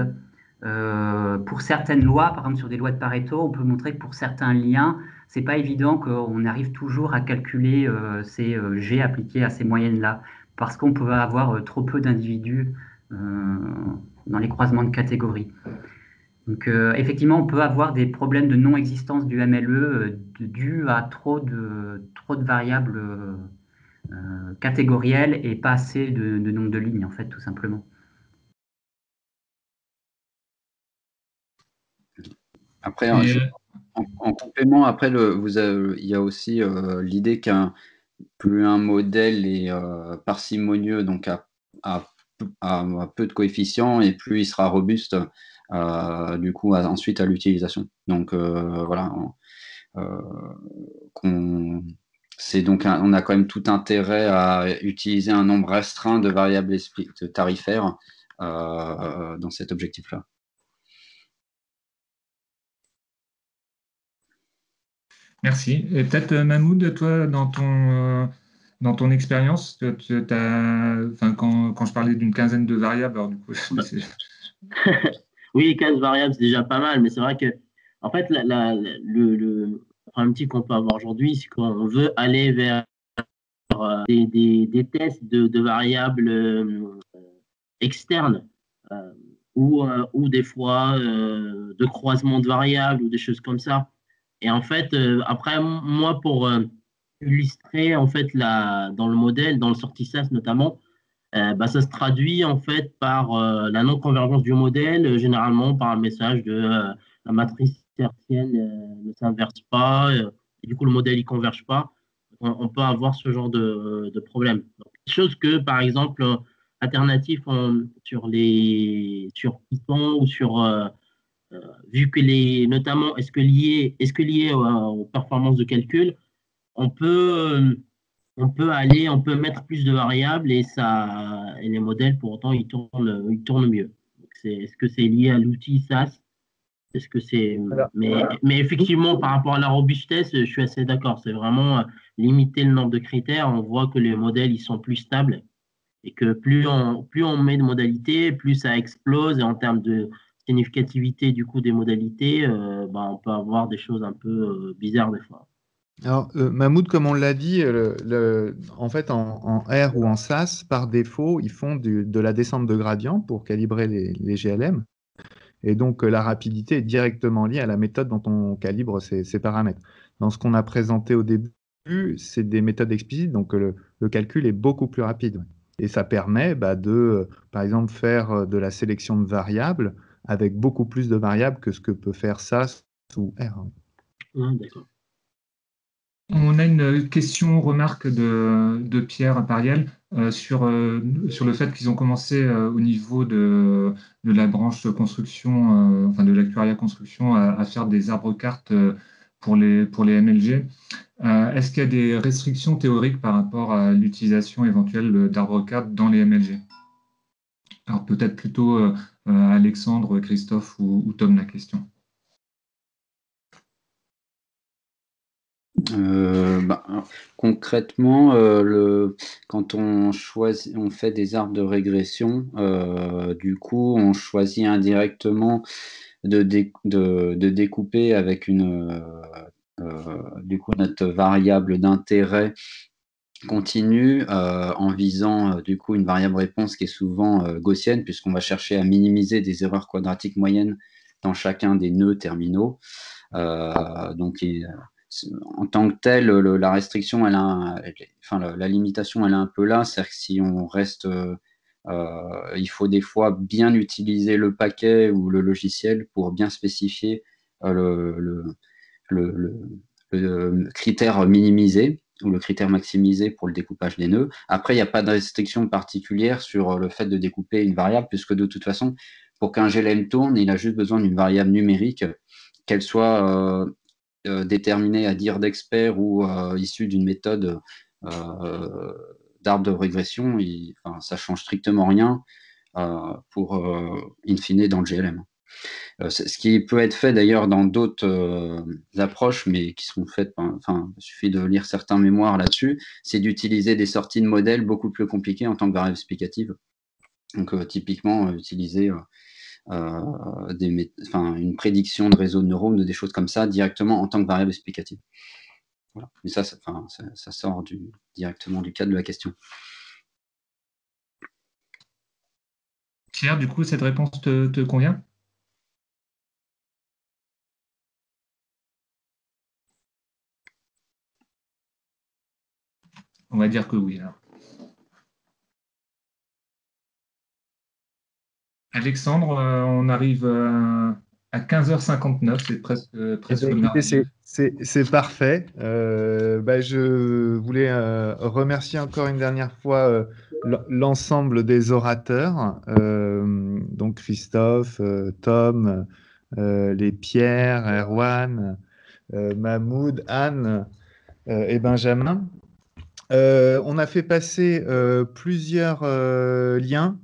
pour certaines lois, par exemple sur des lois de Pareto, on peut montrer que pour certains liens, c'est pas évident qu'on arrive toujours à calculer ces G appliqués à ces moyennes-là, parce qu'on peut avoir trop peu d'individus dans les croisements de catégories. Donc, effectivement, on peut avoir des problèmes de non-existence du MLE dû à trop de variables catégorielles et pas assez de nombre de lignes, en fait, tout simplement. Après, en complément, après, il y a aussi l'idée qu'un plus un modèle est parcimonieux, donc à peu de coefficients, et plus il sera robuste, du coup, ensuite à l'utilisation. Donc, voilà. C'est donc on a quand même tout intérêt à utiliser un nombre restreint de variables tarifaires dans cet objectif-là. Merci. Et peut-être, Mahmoud, toi, dans ton expérience, quand je parlais d'une quinzaine de variables, alors du coup, Oui, 15 variables, c'est déjà pas mal, mais c'est vrai que, en fait, le problématique qu'on peut avoir aujourd'hui, c'est qu'on veut aller vers des tests de variables externes ou des fois de croisement de variables ou des choses comme ça. Et en fait, après, moi, pour illustrer en fait dans le modèle, dans le sortie SAS notamment, ça se traduit en fait par la non-convergence du modèle, généralement par un message de la matrice hertzienne ne s'inverse pas, et du coup le modèle ne converge pas. On peut avoir ce genre de problème. Donc, chose que par exemple alternatif sur Python ou vu que notamment est-ce que lié aux performances de calcul, on peut on peut mettre plus de variables et les modèles, pour autant, ils tournent mieux. Est-ce que c'est lié à l'outil SAS? Est-ce que c'est, mais effectivement, par rapport à la robustesse, je suis assez d'accord. C'est vraiment limiter le nombre de critères. On voit que les modèles, ils sont plus stables et que plus on met de modalités, plus ça explose. Et en termes de significativité du coup des modalités, on peut avoir des choses un peu bizarres des fois. Alors, Mahmoud, comme on l'a dit, en fait, en R ou en SAS, par défaut, ils font de la descente de gradient pour calibrer les GLM. Et donc, la rapidité est directement liée à la méthode dont on calibre ces paramètres. Dans ce qu'on a présenté au début, c'est des méthodes explicites, donc le calcul est beaucoup plus rapide. Et ça permet de, par exemple, faire de la sélection de variables avec beaucoup plus de variables que ce que peut faire SAS ou R. D'accord. On a une question, remarque de Pierre Pariel sur le fait qu'ils ont commencé au niveau de la branche construction, enfin de l'actuariat construction, à faire des arbres cartes pour les MLG. Est-ce qu'il y a des restrictions théoriques par rapport à l'utilisation éventuelle d'arbres cartes dans les MLG? Alors peut-être plutôt Alexandre, Christophe ou Tom la question. Concrètement, quand on fait des arbres de régression, du coup, on choisit indirectement de découper avec du coup, notre variable d'intérêt continue en visant du coup une variable réponse qui est souvent gaussienne, puisqu'on va chercher à minimiser des erreurs quadratiques moyennes dans chacun des nœuds terminaux. Donc, en tant que tel, la restriction, la limitation, elle est un peu là. C'est-à-dire que si on reste, il faut des fois bien utiliser le paquet ou le logiciel pour bien spécifier le critère minimisé ou le critère maximisé pour le découpage des nœuds. Après, il n'y a pas de restriction particulière sur le fait de découper une variable, puisque de toute façon, pour qu'un GLM tourne, il a juste besoin d'une variable numérique, qu'elle soit déterminée à dire d'expert ou issue d'une méthode d'arbre de régression. Ça ne change strictement rien pour in fine dans le GLM. Ce qui peut être fait d'ailleurs dans d'autres approches, mais qui sont faites, il suffit de lire certains mémoires là-dessus, c'est d'utiliser des sorties de modèles beaucoup plus compliquées en tant que variable explicative. Donc typiquement, utiliser une prédiction de réseau de neurones, des choses comme ça, directement en tant que variable explicative. Voilà. Mais ça sort directement du cadre de la question. Pierre, du coup, cette réponse te convient? On va dire que oui. Alors. Alexandre, on arrive à 15h59, c'est presque une heure. Écoutez, c'est parfait. Je voulais remercier encore une dernière fois l'ensemble des orateurs, donc Christophe, Tom, les Pierre, Erwan, Mahmoud, Anne et Benjamin. On a fait passer plusieurs liens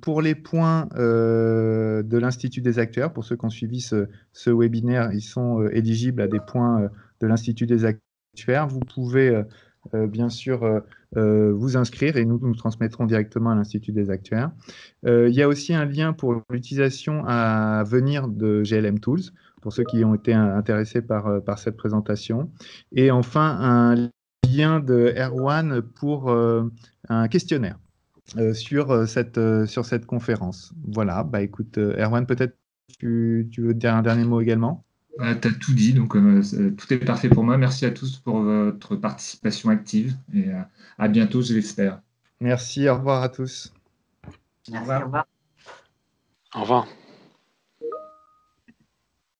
pour les points de l'Institut des actuaires. Pour ceux qui ont suivi ce webinaire, ils sont éligibles à des points de l'Institut des actuaires. Vous pouvez bien sûr vous inscrire et nous transmettrons directement à l'Institut des actuaires. Il y a aussi un lien pour l'utilisation à venir de GLM Tools, pour ceux qui ont été intéressés par cette présentation. Et enfin, un lien de Erwan pour un questionnaire sur cette conférence. Voilà, écoute, Erwan, peut-être tu veux dire un dernier mot également? Tu as tout dit, donc tout est parfait pour moi. Merci à tous pour votre participation active et à bientôt, je l'espère. Merci, au revoir à tous. Merci, au revoir. Au revoir.